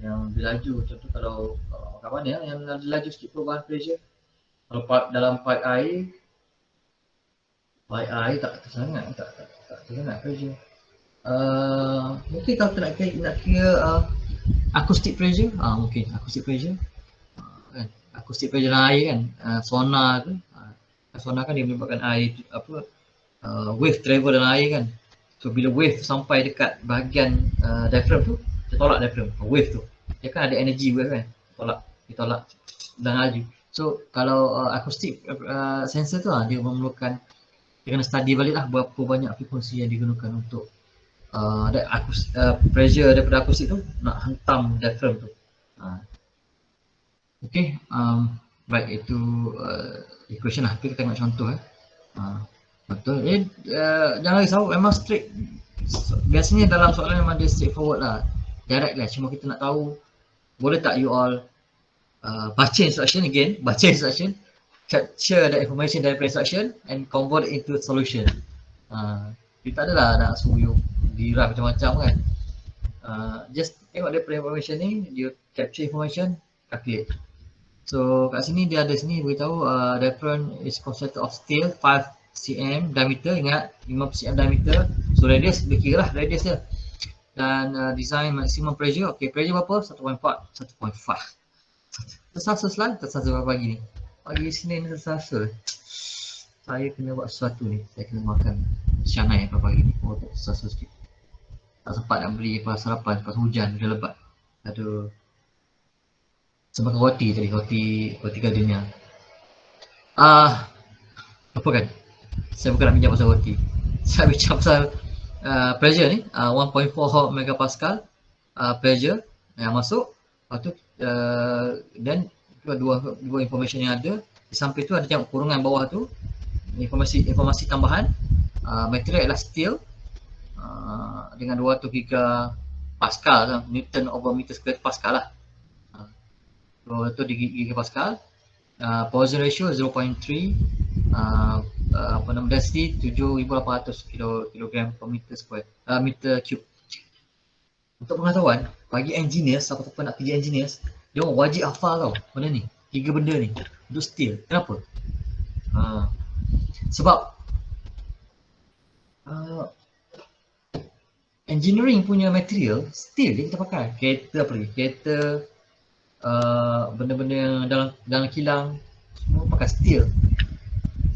lebih laju. Contoh kalau kat mana yang lebih laju sikit perubahan pressure. Kalau dalam pipe air tak sangat, tak sangat pressure. Mungkin kalau kita nak kira acoustic pressure, mungkin acoustic pressure, kan? Acoustic pressure dalam air kan, sonar tu, sonar kan dia menyebabkan air wave travel dalam air kan. So bila wave tu sampai dekat bahagian diaphragm tu, dia tolak diaphragm, wave tu. Dia kan ada energy wave kan, ditolak dan laju. So kalau acoustic sensor tu dia memerlukan, dia kena study balik lah berapa banyak frekuensi yang digunakan untuk pressure daripada acoustic tu nak hantam diaphragm tu. Okay, baik itu equation lah. Kita tengok contoh betul. Jangan risau, memang straight. Biasanya dalam soalan memang dia straightforward lah, direct lah. Cuma kita nak tahu, boleh tak you all baca instruction again, capture the information dari instruction and convert it into solution. Kita tak adalah nak suruh you dirap macam-macam kan. Just tengok dia information ni, dia capture information, calculate. So kat sini dia ada sini beritahu diaphragm is constructed of steel 5 cm diameter, ingat 5 cm diameter. So radius dia kira lah radius dia. Dan design maximum pressure, okay, pressure berapa? 1.5. Tersasul lah, tersasul pagi ni. Pagi sini ni tersasul. Saya kena buat sesuatu ni, saya kena makan syanai pagi ni. Oh tak tersasul sikit. Tak sempat nak beli sarapan lepas hujan, dah lebat. Aduh. Sebab roti tadi, roti gardenia. Apa kan? Saya bukan nak bincang pasal roti. Saya bincang pasal pressure ni, 1.4 megapascal pressure yang masuk. Lepas tu dan dua information yang ada. Di samping tu ada tengok kurungan bawah tu, informasi tambahan. Material adalah steel dengan 200 gigapascal lah, Newton over meter square pascal lah. So itu di gigapascal. Poisson ratio 0.3, density 7,800 kilogram per meter square, meter cube. Untuk pengetahuan, bagi engineers, siapa-siapa nak kerja engineers, dia orang wajib hafal tau benda ni, 3 benda ni untuk steel. Kenapa? Sebab engineering punya material steel dia kita pakai. Kereta apa lagi? Kereta, benda-benda yang dalam kilang semua pakai steel.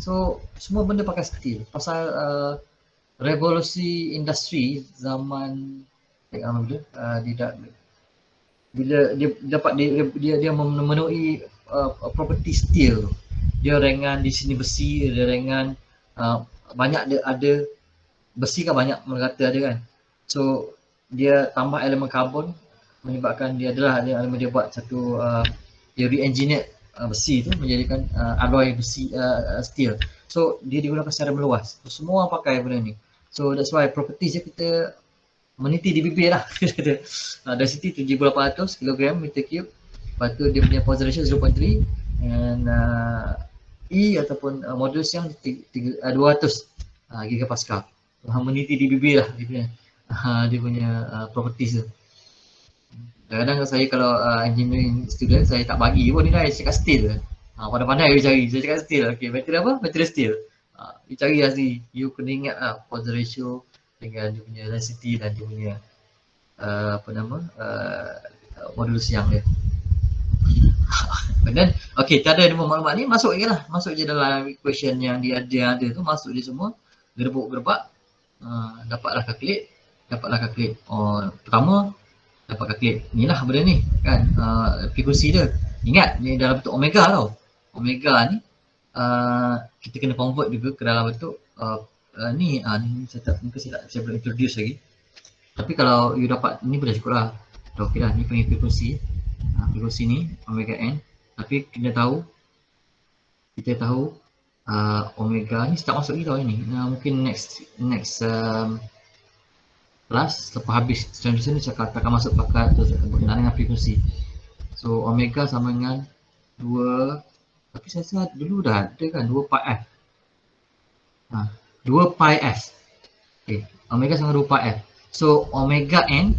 So semua benda pakai steel. Pasal revolusi industri zaman bila dia dapat dia memenuhi property steel. Dia ringan, di sini besi, dia ringan, banyak ada besi kan, banyak merata ada kan. So dia tambah elemen karbon menyebabkan dia elemen dia buat satu dia re-engineered besi tu menjadikan alloy besi steel. So dia digunakan secara meluas. So, semua orang pakai benda ni. So that's why properties dia kita meniti di bibir lah. Density 7,800 kg meter cube. Lepas tu dia punya Poisson ratio 0.3 and E ataupun modulus yang 200 gigapascal. Meniti di bibir lah dia punya properties tu. Kadang-kadang saya kalau engineering student, saya tak bagi pun ni lah, saya cakap steel. Pandai-pandai you cari, saya cakap steel. Okay, material apa? Material steel. You cari lah sendiri, you kena ingat lah Poisson ratio dengan dia punya density dan dia punya modulus yang dia. Dan okay, tiada maklumat ni, masuk je lah, masuk je dalam equation yang dia ada tu, masuk je semua, gerbuk-gerbak, dapatlah calculate. Pertama dapat calculate ni lah benda ni kan, frekuensi dia. Ingat ni dalam bentuk omega tau. Omega ni kita kena convert juga ke dalam bentuk ni saya belum introduce lagi. Tapi kalau you dapat ni boleh cukup lah. Dah okey dah, ni panggil frekuensi. Frekuensi ni omega n. Tapi kita tahu omega ni start masuk lagi tau ini. Mungkin next kelas lepas habis transition ni cakap akan masuk pakai berkenaan dengan frekuensi. So omega sama dengan 2, tapi saya rasa dulu dah ada kan 2 pi f. 2 pi f. Okay, omega sama 2 pi f. So omega n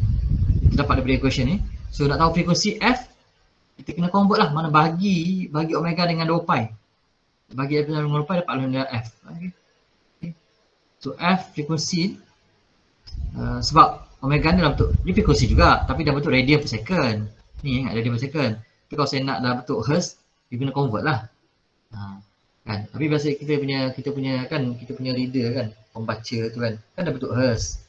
kita dapat daripada equation ni. So nak tahu frekuensi F, kita kena convert lah, mana bagi omega dengan 2 pi. Bagi F dengan 2 pi dapat nilai F. Okay. So F frekuensi sebab omega ni dalam bentuk, ni frekuensi juga tapi dalam bentuk radian per second. Ni ingat radian per second. Tapi kalau saya nak dalam bentuk hertz, dia kena convert lah. Kan? Tapi biasa kita punya reader kan, pembaca tu kan dalam bentuk hertz.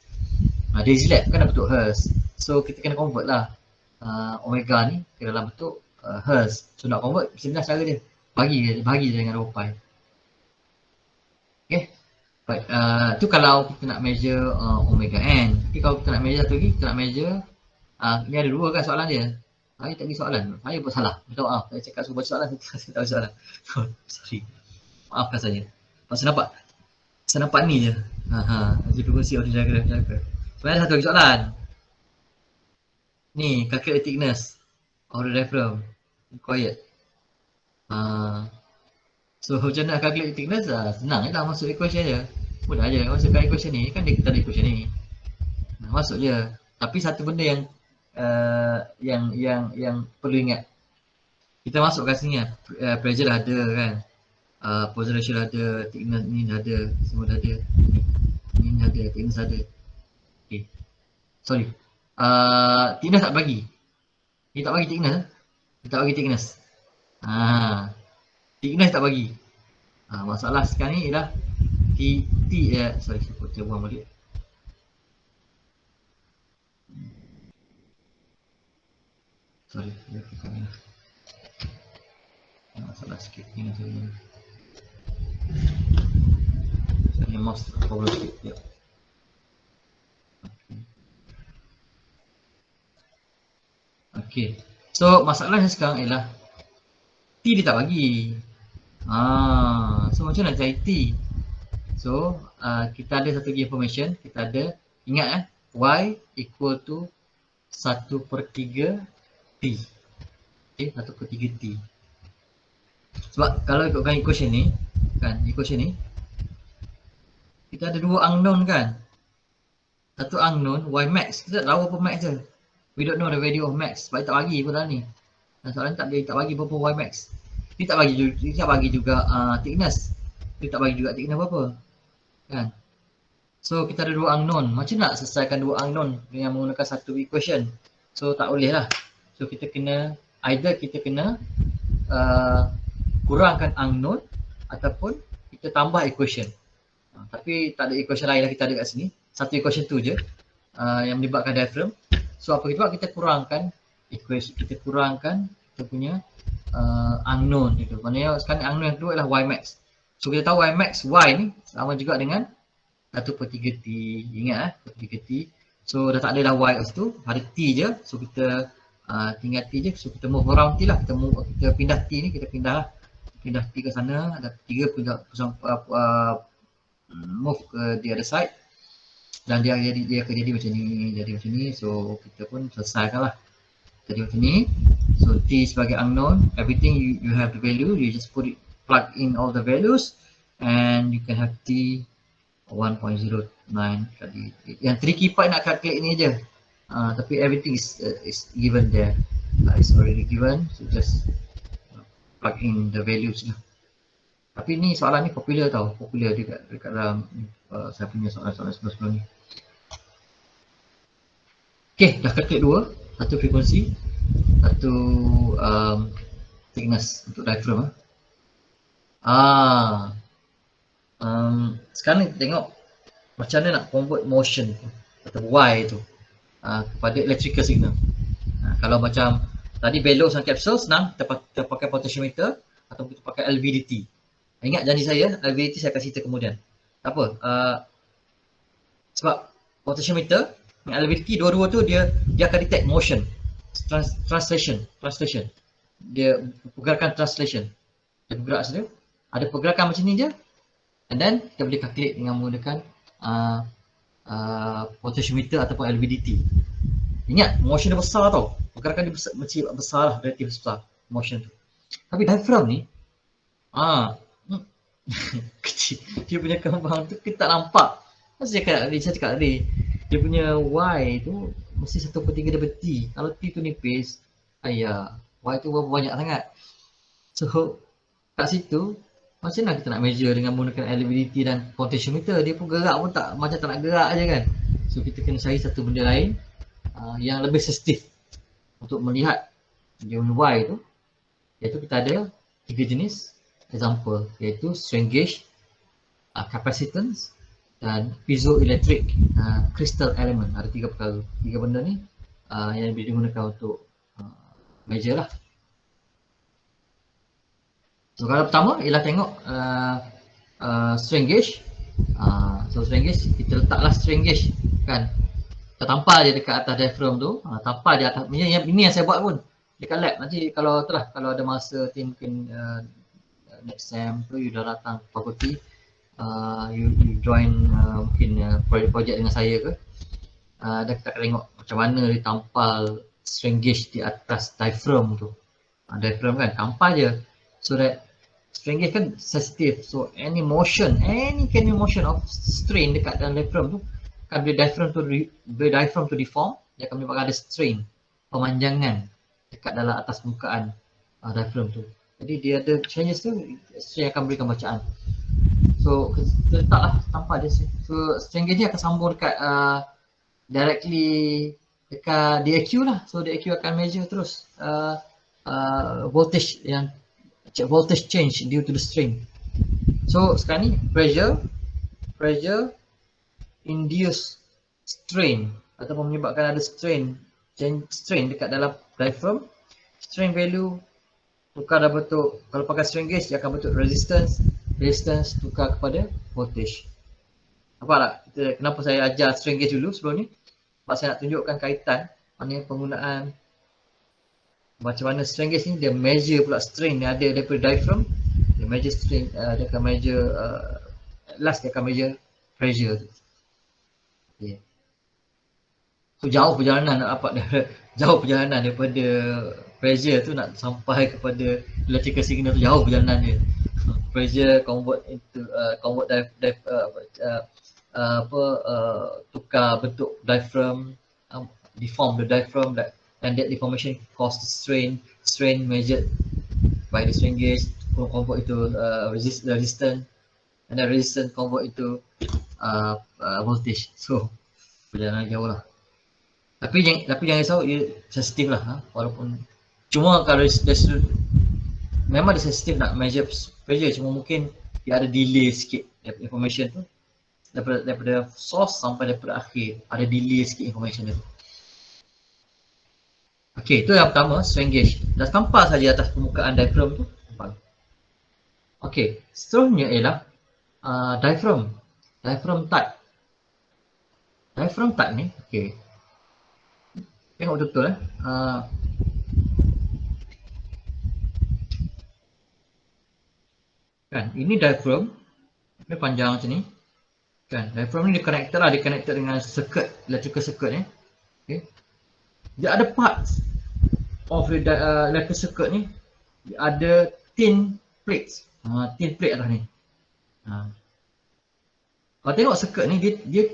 Daisy Lab kan dalam bentuk hertz. So kita kena convert lah omega ni ke dalam bentuk hertz. So nak convert sebenarnya cara dia bagi dia dengan 2 pi. Okay. Baik, tu kalau kita nak measure omega n. Tapi kalau kita nak measure satu lagi, kita nak measure ni ada dua kan soalan dia. Saya tak bagi soalan, saya buat salah. Minta maaf, saya cakap suruh baca soalan, saya tak bagi soalan. Sorry, maafkan saya. Saya nampak ni je. Jadi frekuensi orang jaga. Sebenarnya satu lagi soalan. Ni, calculate thickness of the diaphragm. Quiet. So macam nak calculate thickness senang je lah, masuk equation je. Mudah je, masukkan equation ni, kan kita ada equation ni. Masuk je. Tapi satu benda yang perlu ingat. Kita masukkan sini pressure dah ada kan. Position ratio dah ada, thickness ni dah ada, semua dah ada. Ni dah ada, thickness dah ada. Okay. Sorry. Thickness tak bagi. Dia tak bagi thickness. Dia tak bagi thickness. Thickness tak bagi. Masalah sekarang ni ialah sorry, saya buang balik. Sorry, masalah sikit ni saya mouse problem sikit. Ya. Okay. So masalahnya sekarang ialah T dia tak bagi. So macam nak cari T? So kita ada satu lagi information. Kita ada, ingat Y equal to 1/3 T. Okay, 1/3 T. Sebab kalau ikutkan equation ni, kita ada dua unknown kan. Satu unknown, Y max. Kita tak tahu apa max je. We don't know the value of max. Sebab dia tak bagi pun dalam ni. Soalan tak bagi berapa Y max. Dia tak bagi juga thickness. Dia tak bagi juga thickness berapa. Kan? So kita ada dua unknown. Macam nak selesaikan dua unknown dengan menggunakan satu equation? So tak boleh lah. So kita kena, either kita kena kurangkan unknown ataupun kita tambah equation. Tapi tak ada equation lain lah kita ada kat sini. Satu equation tu je yang melibatkan diaphragm. So apa kita buat? Kita kurangkan equation, kita punya unknown itu. Maknanya sekarang unknown yang kedua adalah Y max. So kita tahu Y max, Y ni sama juga dengan 1/3 T. Ingat 1/3 T. So dah tak ada dah Y kat situ, ada T je. So kita tinggal T je. So kita move around T lah. Kita pindah T ni, kita pindah T ke sana. Ada 3 move ke the other side. Dan dia akan jadi macam ni, So kita pun selesaikan lah. Jadi macam ni. So T sebagai unknown, everything you have the value, you just plug in all the values and you can have T 1.09 kali. Yang tricky part nak calculate ni je. Tapi everything is given there. It's already given, so just plug in the values lah. Tapi ni soalan ni popular dekat dalam saya punya soalan-soalan sebelum ni. Okay, dah calculate dua. Satu frekuensi, satu thickness untuk diaphragm. Sekarang ni kita tengok macam mana nak convert motion tu, atau Y tu kepada electrical signal. Kalau macam tadi belok sang kapsul senang, kita pakai potentiometer atau kita pakai LVDT. Ingat janji saya, LVDT saya akan cerita kemudian. Tak apa, sebab potentiometer dengan LVDT dua-dua tu dia akan detect motion, translation. Dia pergerakan translation. Dia bergerak saja. Ada pergerakan macam ni je. And then kita boleh calculate dengan menggunakan potentiometer ataupun LVDT. Ingat, motion dia besar tau. Pergerakan dia besar lah, relatif besar motion tu. Tapi diaphragm ni kecil. Dia punya kembang tu kita tak nampak. Macam saya cakap tadi, dia punya Y tu mesti 1/3 daripada T. Kalau T tu nipis, ayah, Y tu berapa banyak sangat. So kat situ macam mana kita nak measure dengan menggunakan elevability dan potentiometer, dia pun gerak pun tak, macam tak nak gerak aja kan. So kita kena cari satu benda lain yang lebih sensitif untuk melihat dia punya Y tu, iaitu kita ada 3 jenis example, iaitu strain gauge, capacitance dan piezoelectric crystal element. Ada 3 perkara, 3 benda ni yang digunakan untuk measure lah. So kalau pertama ialah tengok strain gauge. So strain gauge, kita letaklah strain gauge kan, kita tampal je dekat atas diaphragm tu, tampal je atas. Ini yang saya buat pun dekat lab. Nanti kalau kalau ada masa mungkin next sem tu you dah datang fakulti, you join mungkin projek dengan saya ke, dan kita tengok macam mana dia tampal strain gauge di atas diaphragm tu. Diaphragm kan, tampal je so that strain gauge kan sensitive. So any kind of motion of strain dekat dalam diaphragm tu kan, bila diaphragm tu deform, dia akan menyebabkan ada strain, pemanjangan dekat dalam atas permukaan diaphragm tu. Jadi dia ada changes tu, strain akan berikan bacaan. So kita letaklah tampal dia. So strain gauge ni akan sambung dekat directly dekat DAQ lah. So DAQ akan measure terus voltage change due to the strain. So sekarang ni pressure induce strain ataupun menyebabkan ada strain dekat dalam diaphragm. Strain value tukar dah bentuk, kalau pakai strain gauge dia akan bentuk resistance tukar kepada voltage. Nampak tak? Kenapa saya ajar strain gauge dulu sebelum ni? Sebab saya nak tunjukkan kaitan mana penggunaan macam mana strain gauge ni dia measure pula strain yang ada daripada diaphragm. Dia measure strain, dia akan measure last dia akan measure pressure tu. Okay. So jauh perjalanan daripada pressure tu nak sampai kepada electrical signal tu, jauh perjalanan dia. Pressure convert into tukar bentuk diaphragm, deform the diaphragm, and that deformation cause the strain measured by the strain gauge convert into resistance, and that resistance convert into voltage. So perjalanan jauh lah. Tapi jangan risau, ia sensitif lah. Walaupun cuma kalau memang dia sensitif nak measure pressure, cuma mungkin dia ada delay sikit information tu daripada source sampai daripada akhir, ada delay sikit information tu. Okey, itu yang pertama, strain gauge. Dah tampal saja atas permukaan diaphragm tu. Okey, seterusnya ialah diaphragm type. Diaphragm type ni, okey, tengok betul-betul kan, ini diaphragm, ini panjang macam ni kan. Diaphragm ni dia connected dengan circuit, electrical circuit ni. Okay. Dia ada parts of the electrical circuit ni, dia ada thin plates. Thin plate atas ni. Kalau tengok circuit ni, dia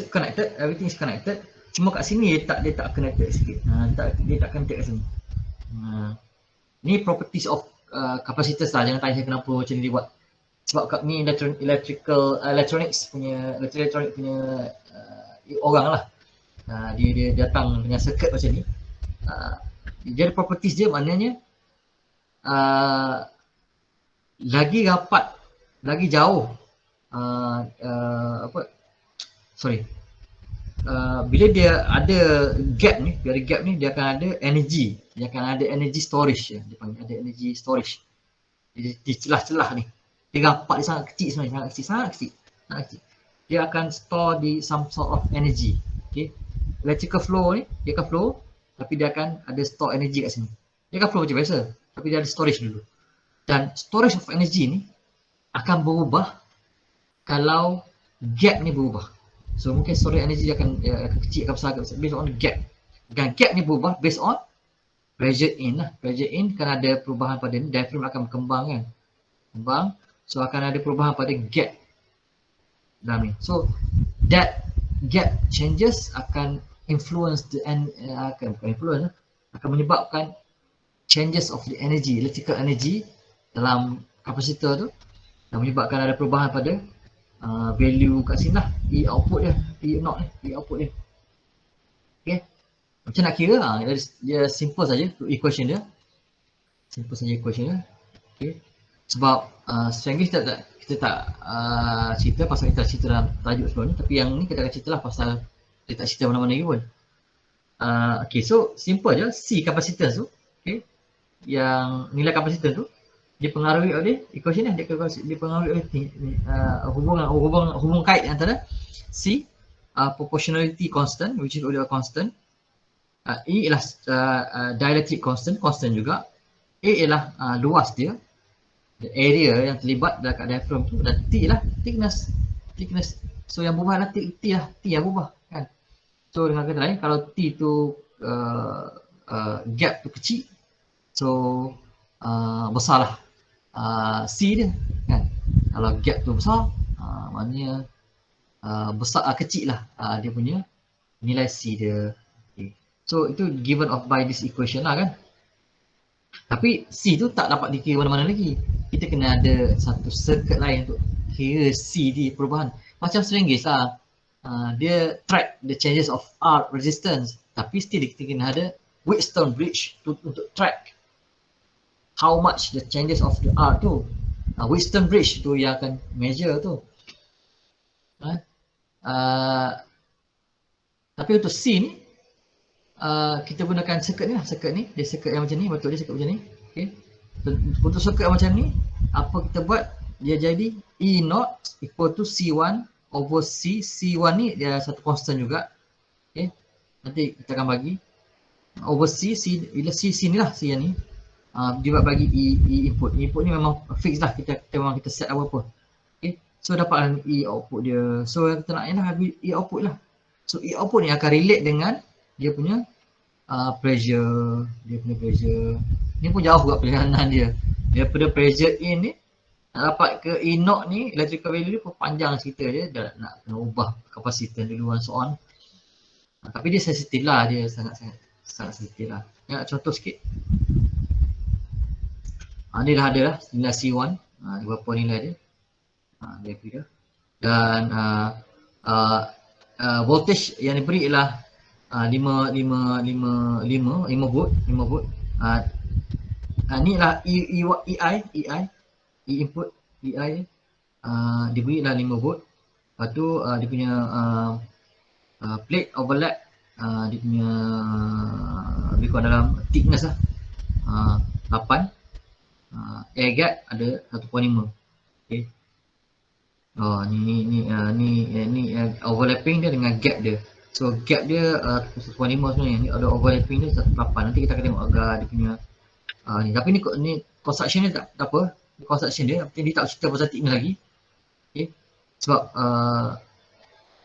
connected, everything is connected. Cuma kat sini dia tak connected sikit. Dia tak connected kat sini. Ni properties of capacitors lah. Jangan tanya saya kenapa macam ni dia buat. Sebab kat ni electronics punya orang lah. Dia datang dengan circuit macam ni. Dia ada properties dia, maknanya lagi rapat, lagi jauh bila dia ada gap ni, dia akan ada energy. Dia akan ada energy storage. Dia panggil ada energy storage. Di celah-celah ni. Dia rapat, dia sangat kecil sebenarnya. Sangat kecil. Dia akan store di some sort of energy. Okay. Electrical flow ni, dia akan flow, tapi dia akan ada store energy kat sini. Dia akan flow macam biasa, tapi dia ada storage dulu. Dan storage of energy ni akan berubah kalau gap ni berubah. So mungkin storage energy akan kecil, akan besar, based on the gap. Dan gap ni berubah based on pressure in lah. Pressure in kan ada perubahan pada ni, diaphragm akan berkembang kan. So akan ada perubahan pada gap dalam ni. So that gap changes akan influence the bukan influence, akan menyebabkan changes of the energy, electrical energy dalam kapasitor tu, dan menyebabkan ada perubahan pada value kat sini lah, E output dia, E not E output dia. Okay, macam nak kira, dia simple saja equation dia, simple saja equation dia. Okay, sebab sekarang kita tak cerita pasal, kita cerita dalam tajuk sebelum ni, tapi yang ni kita akan cerita lah pasal kita tak cerita mana-mana lagi pun. Okay, so simple je, C capacitance tu, okay, yang nilai kapasitor tu dipengaruhi oleh equation ni, dia pengaruhi oleh hubungan kait antara C, proportionality constant, which is a constant, E ialah dielectric constant juga, A ialah luas dia, the area yang terlibat dekat diaphragm tu, dan T lah thickness. So yang berubah adalah T lah, T yang berubah kan. So dengan kata lain, kalau T tu gap tu kecil, so besarlah C dia kan. Kalau gap tu besar, maknanya besar, kecil lah dia punya nilai C dia. Okay. So itu given off by this equation lah kan. Tapi C tu tak dapat dikira mana-mana lagi. Kita kena ada satu circuit lain untuk kira C di perubahan. Macam string gauge lah. Dia track the changes of R resistance. Tapi still kita kena ada Wheatstone bridge untuk track how much the changes of the R tu. Wheatstone bridge tu yang akan measure tu. Tapi untuk C ni, kita gunakan circuit ni lah, circuit ni, dia circuit yang macam ni, betul dia circuit macam ni. Okay. Untuk circuit yang macam ni, apa kita buat, dia jadi E0 equal to C1 over C. C1 ni dia satu constant juga. Okay. Nanti kita akan bagi over C, bila C ni lah, C yang ni, dia bagi E input. Input ni memang fix lah, kita memang kita set apa-apa. Okay. So dapatlah E output dia. So yang kita nak lah E output lah. So E output ni akan relate dengan dia punya pressure, ni pun jauh juga perjalanan dia. Daripada pressure in ni, nak dapat ke E0 ni, electrical value dia pun panjang cerita dia, dah nak kena ubah kapasitor dulu and so on. Tapi dia sensitif lah, dia sangat sensitif lah. Nak contoh sikit. Ni dah ada lah nilai C1, berapa nilai dia. Dia kira. Dan voltage yang diberi ialah 5 volt. Ni lah EI input EI diberi lah 5 volt. Lepas tu dia punya plate overlap, dia punya lebih kurang dalam thickness lah 8, air gap ada 1.5. Okay. Ni overlapping dia dengan gap dia. So gap dia 1.5 sebenarnya, ni ada overlapping dia 1.8. Nanti kita akan tengok agak dia punya ni. Tapi ni construction dia tak apa, construction dia, tapi dia tak cerita pasal thickness lagi. Okay. Sebab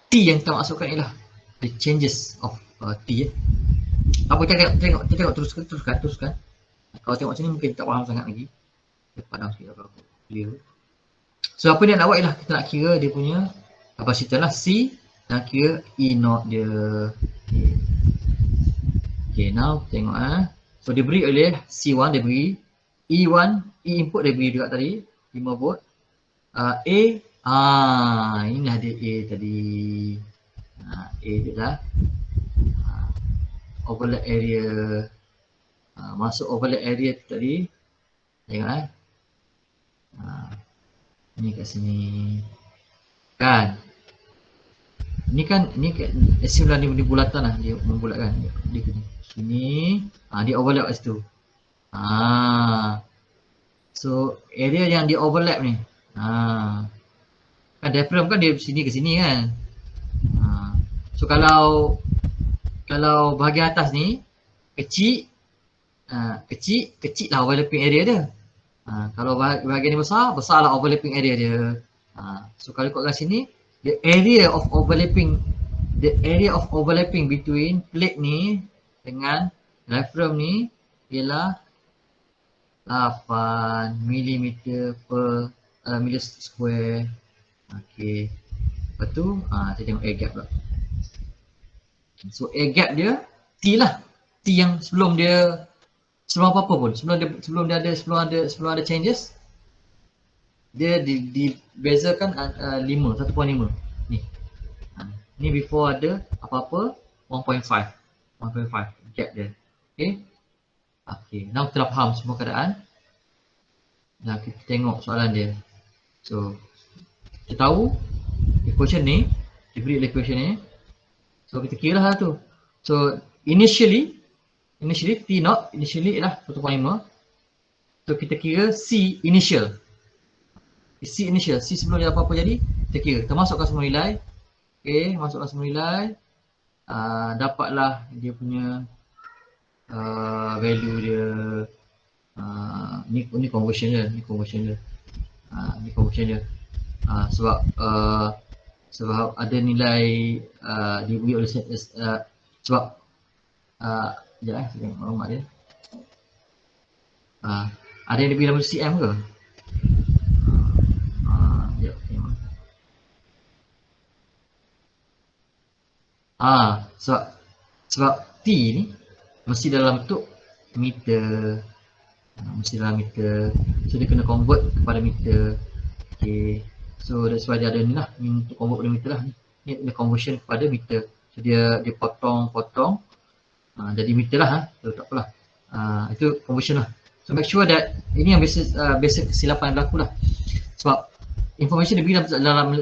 T yang kita masukkan ialah the changes of T. Apa kita tengok teruskan. Kalau tengok macam ni mungkin tak faham sangat lagi. Dia padam sikit apa clear. So apa dia nak buat ialah kita nak kira dia punya kapasitor lah C, dan kira E0 dia. Okay, now tengok so dia beri oleh C1, dia beri E1, E input dia beri juga tadi 5 volt. Inilah dia A tadi. A dia dah overlap area. Masuk overlap area tu tadi. Tengok ni kat sini. Kan? Ni simula ni bulatan lah, dia membulatkan dia sini. Dia overlap kat situ. So area yang dia overlap ni, kan diaphragm kan dia sini ke sini kan. So kalau bahagian atas ni kecil lah overlapping area dia. Kalau bahagian ni besar lah overlapping area dia. So kalau ikut kat sini, the area of overlapping between plate ni dengan diaphragm ni ialah 8 mm per meter square. Okay. Lepas tu, kita tengok air gap pula. So air gap dia T lah. T yang sebelum apa-apa pun. Sebelum ada changes, dia dibezakan 1.5 ni. Ni before ada apa-apa 1.5 gap dia. Okay, now kita dah faham semua keadaan. Nah, kita tengok soalan dia. So kita tahu equation ni, dia beri equation ni. So kita kira lah tu. So initially T naught ialah 1.5. So kita kira C initial. C sebelum dia apa-apa jadi, kita kira. Kita masukkan semua nilai. Masukkan semua nilai. Dapatlah dia punya value dia. Ni conversion dia. Sebab ada nilai diberi oleh sebab sekejap saya tengok maklumat dia. Ada yang diberi dalam cm ke? Sebab T ni mesti dalam bentuk meter. So dia kena convert kepada meter. Okay. So that's why dia ada ni lah, ni untuk convert kepada meter lah. Ni ada conversion kepada meter. So dia potong jadi meter lah. So tak apalah. Itu conversion lah. So make sure that ini yang biasa kesilapan yang berlaku lah. Sebab information dia beri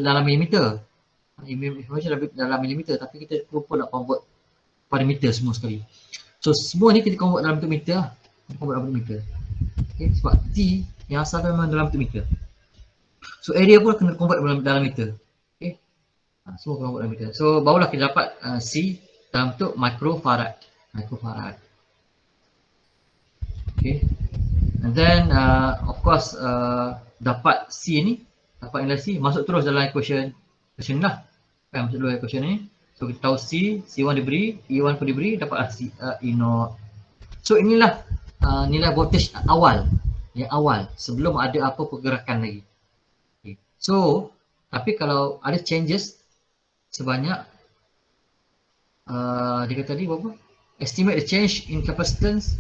dalam milimeter. Information dalam milimeter, tapi kita lupa nak convert pada meter semua sekali. So semua ni kita convert dalam bentuk meter lah. Convert dalam bentuk meter. Okay, sebab T yang asal memang dalam bentuk meter. So area pun kena convert dalam meter. Okay. Semua convert dalam meter. So barulah kita dapat C dalam bentuk microfarad. Okay. And then of course dapat C ni, dapat nilai C, masuk terus dalam equation lah. Masuk dalam equation ni. So kita tahu C1 diberi, E1 pun diberi, dapatlah E0. So inilah nilai voltage awal. Yang awal sebelum ada apa pergerakan lagi. Okay. So tapi kalau ada changes sebanyak dia kata tadi berapa? Estimate the change in capacitance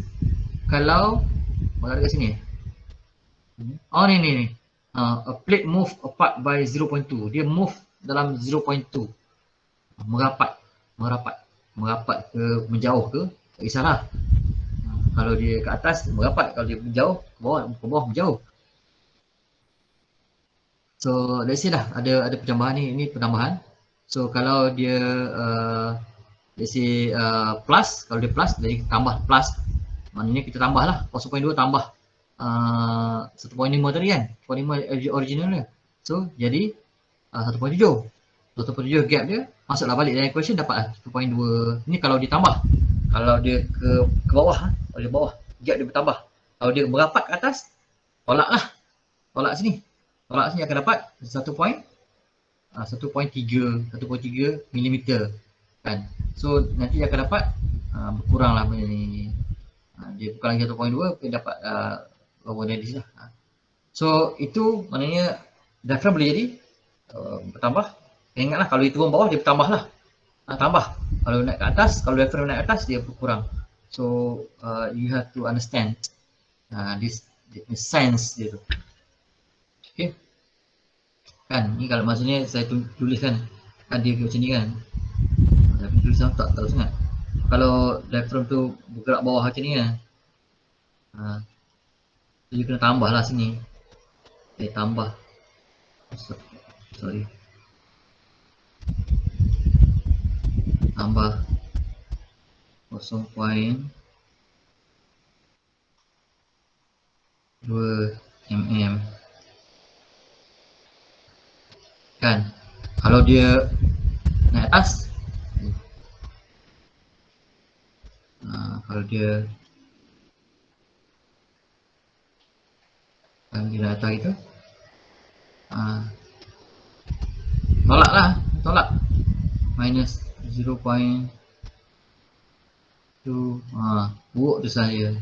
kalau mana dekat sini. Ni. A plate move apart by 0.2. Dia move dalam 0.2. Merapat ke menjauh ke, tak kisahlah. Kalau dia ke atas merapat, kalau dia menjauh ke bawah menjauh. So let's say dah ada penambahan ni penambahan. So kalau dia let's say plus, kalau dia plus jadi tambah plus. Maknanya kita tambah lah 0.2 tambah 1.5 tadi kan, 1.5 original dia. So jadi 1.7 gap dia masuklah balik dalam equation, dapatlah 1.2. Ni kalau ditambah. Kalau dia ke bawah, kalau dia bawah gap dia bertambah. Kalau dia merapat ke atas, tolak sini akan dapat 1.3 mm kan. So nanti dia akan dapat berkurang lah benda ni. Dia bukan lagi 1.2, dia dapat lower than this lah. So itu maknanya diaphragm boleh jadi bertambah. Ingatlah kalau dia turun bawah dia bertambah lah. Tambah. Kalau naik ke atas, kalau diaphragm naik ke atas dia berkurang. So you have to understand this sense dia tu. Okay. Kan ni kalau maksudnya saya tuliskan dia macam ni kan. Tapi tulisan tak tahu sangat. Kalau diaphragm tu bergerak bawah macam ni kan. Dia kena tambah lah sini. Tambah. Sorry. Tambah 0.2 mm. Kan? Kalau dia naik atas, kalau dia naik atas gitu, tolak minus 0.2. Buruk tu saya.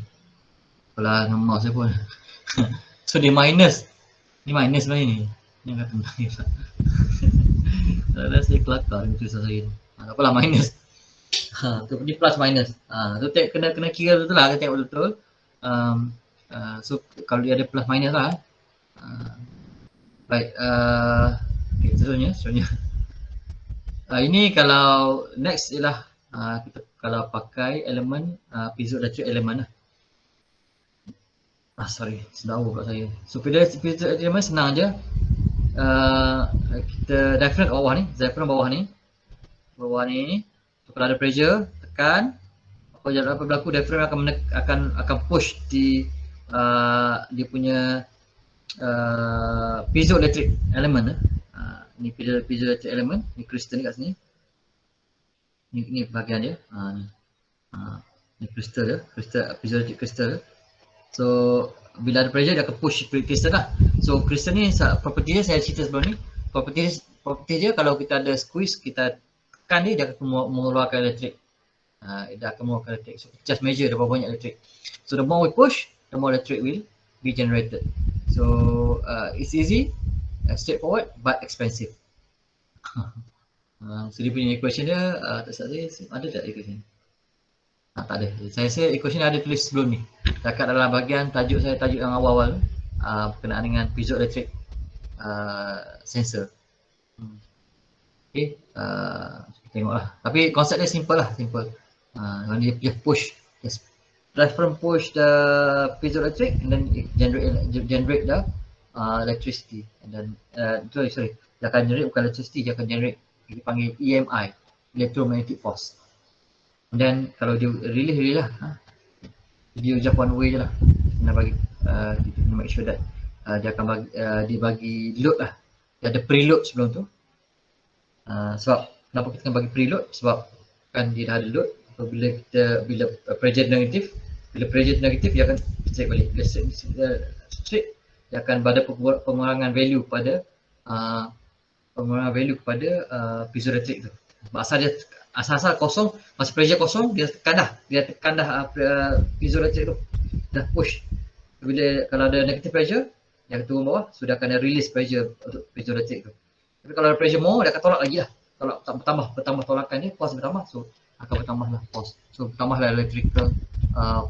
Kalau nombor saya pun. So dia minus. Ni minus sebenarnya ni. Ni kata minus. Dah saya kelakar dengan tulisan saya. Tak apalah minus. Tu ni plus minus. Tu kena kira betul lah, kena tengok betul. So kalau dia ada plus minus lah. Baik, okay, seterusnya. Ini kalau next ialah kita kalau pakai elemen piezoelectric element lah. Sorry, sedawa kat saya. So piezoelectric element senang je. Kita diaphragm kat bawah ni, diaphragm bawah ni. So, kalau ada pressure, tekan. Apa berlaku, diaphragm akan push di dia punya piezoelectric element. Ni piezoelectric element, ni kristal ni kat sini. Ni bahagian dia. Ni kristal dia, piezoelectric kristal. So bila ada pressure dia akan push kristal lah. So kristal ni property dia saya cerita sebelum ni. Property dia kalau kita ada squeeze, kita tekan dia akan mengeluarkan elektrik. Dia akan mengeluarkan elektrik. So just measure berapa banyak elektrik. So the more we push, the more electric will be generated. So it's easy, straightforward but expensive. So dia punya equation dia tak salah saya ada tak equation? Tak ada. Saya rasa equation ada tulis sebelum ni. Dekat dalam bahagian tajuk yang awal-awal berkenaan dengan piezoelectric sensor. Okay, tengoklah. Tapi konsep dia simple lah, simple. Dia push, diaphragm push the piezoelectric and then it generate the electricity. And then sorry, dia akan generate bukan electricity, dia akan generate kita panggil EMI, electromagnetic force. And then kalau dia release lah, dia just one way je lah. Kena bagi kita make sure that dia akan bagi load lah. Dia ada preload sebelum tu. Sebab kenapa kita akan bagi preload? Sebab kan dia dah ada load. Apabila bila pressure negatif, dia akan straight balik. Bila straight, dia akan ada pengurangan value pada piezoelectric tu. Asal kosong, masa pressure kosong, dia tekan dah piezoelectric tu. Dah push. Bila kalau ada negative pressure, dia akan turun bawah, sudah akan ada release pressure untuk piezoelectric tu. Tapi kalau ada pressure more, dia akan tolak lagi lah. Kalau tak bertambah tolakan dia, force bertambah, so akan bertambahlah force. So bertambahlah electrical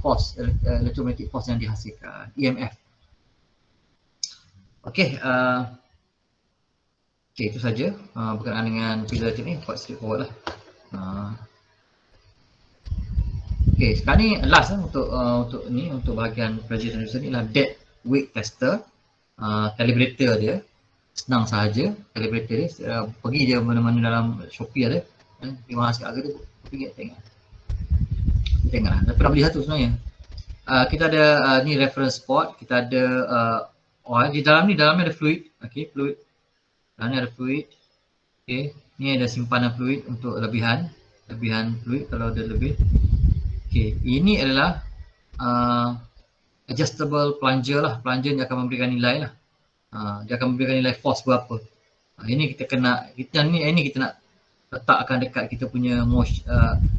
force, electromagnetic force yang dihasilkan, EMF. Okay, itu saja berkenaan dengan piezoelectric ni, quite straightforward lah. Okay, sekarang ni last untuk bahagian pressure sensor ni lah dead weight tester. Calibrator dia senang sahaja. Calibrator dia pergi je mana-mana dalam Shopee ada. Terima kasih harga tu, pergi tengoklah. Tapi nak beli satu sebenarnya. Kita ada ni reference port, kita ada oil di dalamnya ada fluid. Okay, fluid. Dalamnya ada fluid. Okay, ni ada simpanan fluid untuk lebihan fluid kalau ada lebih. Okay, ini adalah adjustable plunger lah. Plunger yang akan memberikan nilai lah. Dia akan memberikan nilai force berapa. Ini kita nak letakkan dekat kita punya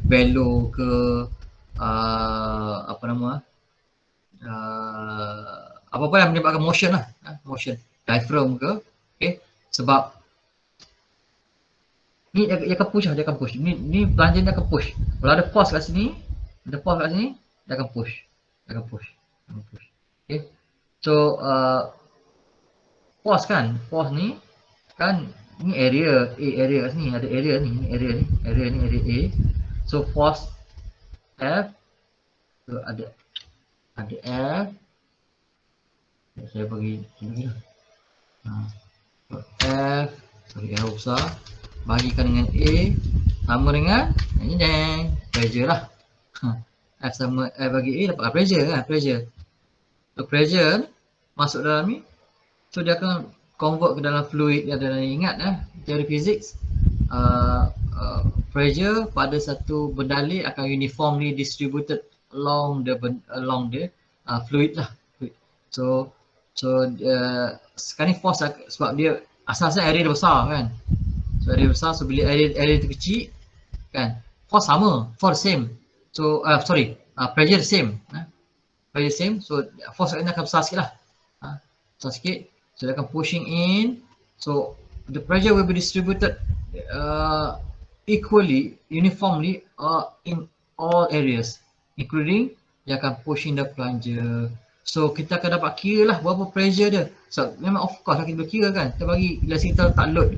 bellow ke apa-apa yang menyebabkan motion lah. Motion diaphragm ke. Okay, sebab ni dia akan push. Ni plunger dia akan push. Kalau ada force kat sini, dia akan push. Okay. So force ni kan ni area kat sini, ada area ni area A. So force F, so ada F. Saya bagi sini lah. F, sorry, F besar bagikan dengan A sama dengan ini pressure lah. F sama F bagi A dapat pressure. So pressure masuk dalam ni, so dia akan convert ke dalam fluid. Ingat teori physics, pressure pada satu bendali akan uniformly distributed along the fluid lah. So sekarang ni force sebab dia asal-asal area dia besar kan. So area besar, so bila area tu kecil kan, force sama, force same. So pressure same. Pressure same, so force akan besar sikit lah. Besar sikit, so dia akan pushing in. So the pressure will be distributed equally, uniformly in all areas, including dia akan pushing the plunger. So kita akan dapat kira lah berapa pressure dia. So memang of course lah kita boleh kira kan. Kita bagi, bila kita letak load,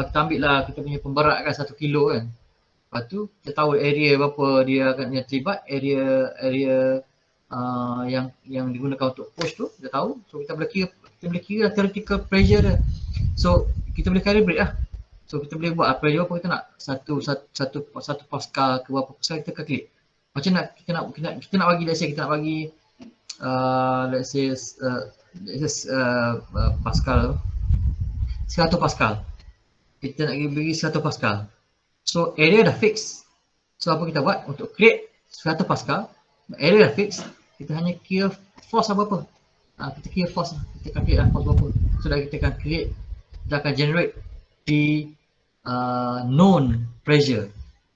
kita ambil lah kita punya pemberat kan 1 kilo kan. Lepas tu kita tahu area berapa dia akan terlibat, area yang digunakan untuk push tu kita tahu. So kita boleh kira theoretical pressure dia. So kita boleh calibrate lah. So kita boleh buat pressure apa kita nak, satu pascal ke berapa pascal, kita calculate. Macam nak kita nak bagi, let's say kita nak bagi pascal 100 pascal. Kita nak bagi 100 pascal. So area dah fix. So apa kita buat untuk create 100 pascal, area dah fix, kita hanya kira force apa. Kita kira force lah. Kita calculate lah force berapa. So dah kita akan create, kita akan generate the known pressure.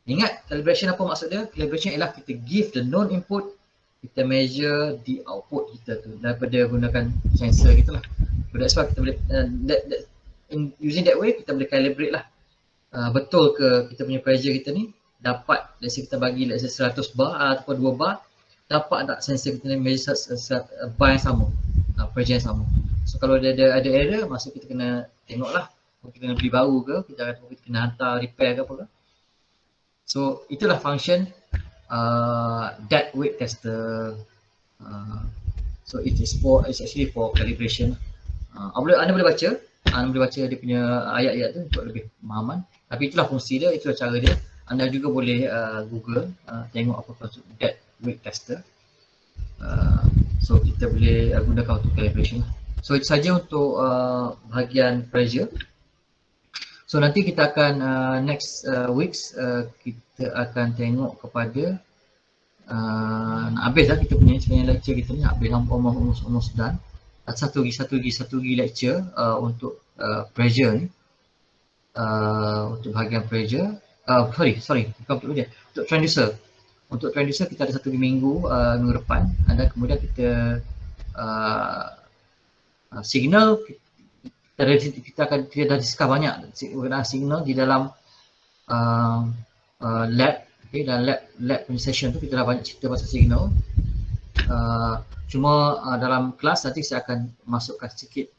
Ingat calibration apa maksud dia? Calibration ialah kita give the known input, kita measure the output kita tu daripada gunakan sensor kita lah. So that's why kita boleh using that way kita boleh calibrate lah. Betul ke kita punya pressure kita ni dapat, let's say kita bagi let's say 100 bar ataupun 2 bar, dapat tak sensor kita ni measure bar yang sama, pressure yang sama. So kalau dia ada error, maksud kita kena tengok lah, kita kena beli baru ke, kita kena hantar repair ke apa ke. So itulah function dead weight tester. So it's actually for calibration. Anda boleh baca dia punya ayat-ayat tu untuk lebih pemahaman. Tapi itulah fungsi dia, itulah cara dia. Anda juga boleh Google, tengok apa maksud dead weight tester. So kita boleh gunakan untuk calibration. So itu saja untuk bahagian pressure. So nanti kita akan next weeks kita akan tengok kepada nak habis lah kita punya sebenarnya lecture kita ni, nak habis almost done. Satu lagi lecture untuk pressure ni, untuk bahagian pressure. Sorry, bukan untuk dia, untuk transducer. Untuk transducer kita ada satu minggu depan, dan kemudian kita signal kita dah discuss banyak penggunaan signal di dalam lab. Okay, dalam lab punya session tu kita dah banyak cerita pasal signal. Cuma dalam kelas nanti saya akan masukkan sedikit,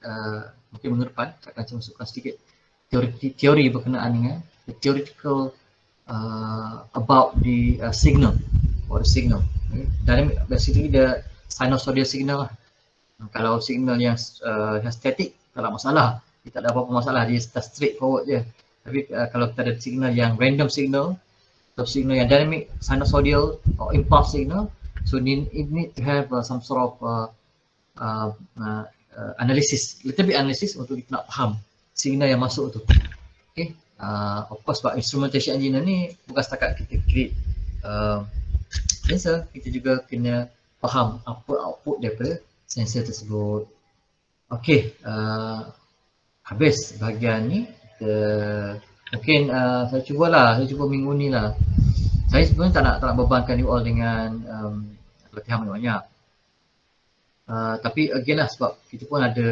mungkin minggu depan saya akan masukkan sedikit teori berkenaan dengan the theoretical about the signal, or the signal. Okay. Dynamic basically the sinusoidal signal lah. Kalau signal yang static tak ada masalah, kita tak ada apa-apa masalah, dia straight forward je. Tapi kalau kita ada signal yang random signal, atau signal yang dynamic sinusoidal or impulse signal, so it need to have some sort of analysis, little bit analysis untuk kita nak faham signal yang masuk tu. Okay, of course sebab instrumentation engineer ni bukan setakat kita create sensor, kita juga kena faham apa output daripada sensor tersebut. Okay, habis bahagian ni. Mungkin saya cuba minggu ni lah. Saya sebenarnya tak nak bebankan you all dengan latihan banyak. Tapi again lah, sebab kita pun ada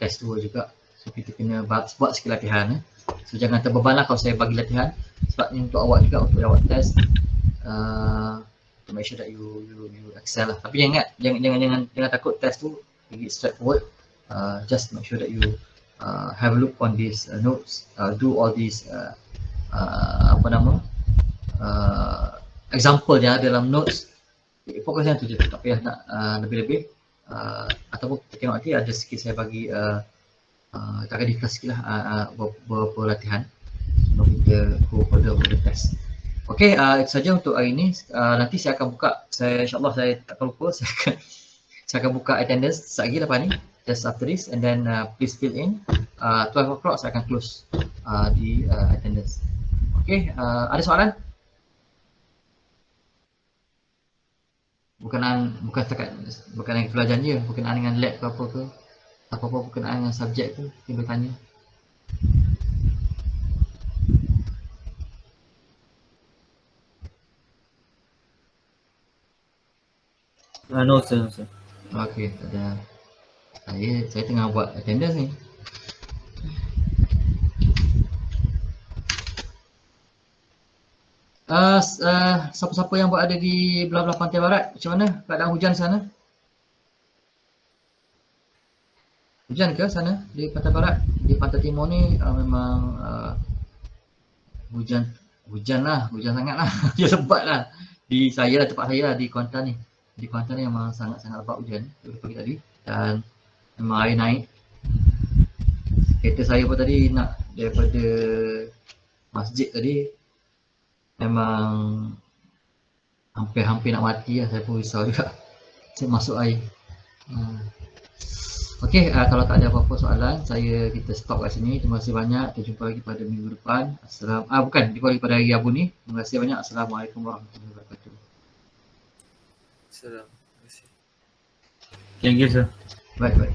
test 2 juga. So kita kena buat sikit latihan. So jangan terbeban lah kalau saya bagi latihan. Sebab ni untuk awak juga, untuk awak test. To make sure that you excel lah. Tapi jangan takut test tu pergi straightforward. Just make sure that you have a look on these notes, do all these example yang ada dalam notes. Fokus yang tu je, tak payah nak lebih-lebih. Ataupun kita tengok nanti ada sikit saya bagi tak akan di-class sikit lah beberapa latihan sebelum kita go further with the test. Okay, itu saja untuk hari ini. Nanti saya akan buka, insyaAllah saya tak lupa, saya akan buka attendance sekejap lagi lepas ni, just after this, and then please fill in. 12 o'clock saya akan close di attendance. Okay, ada soalan? Bukan yang pelajaran je, berkenaan dengan lab ke apa-apa berkenaan dengan subjek tu, kita boleh tanya. No sir. Okay, tak ada. Saya tengah buat attendance ni. Siapa-siapa yang berada di belah-belah pantai barat, macam mana keadaan hujan sana? Hujan ke sana di pantai barat? Di pantai timur ni memang hujan hujan sangat lah, hujan lebat lah. Di saya tempat saya lah, di Kuantan ni. Di Kuantan ni memang sangat-sangat lebat hujan pagi tadi, dan memang air naik. Kereta saya pun tadi nak daripada masjid tadi memang hampir-hampir nak mati lah, saya pun risau juga. Saya masuk air. Okey, kalau tak ada apa-apa soalan, kita stop kat sini. Terima kasih banyak. Kita jumpa lagi pada minggu depan. Jumpa lagi pada hari Rabu ni. Terima kasih banyak. Assalamualaikum warahmatullahi wabarakatuh. Thank you, sir. Baik.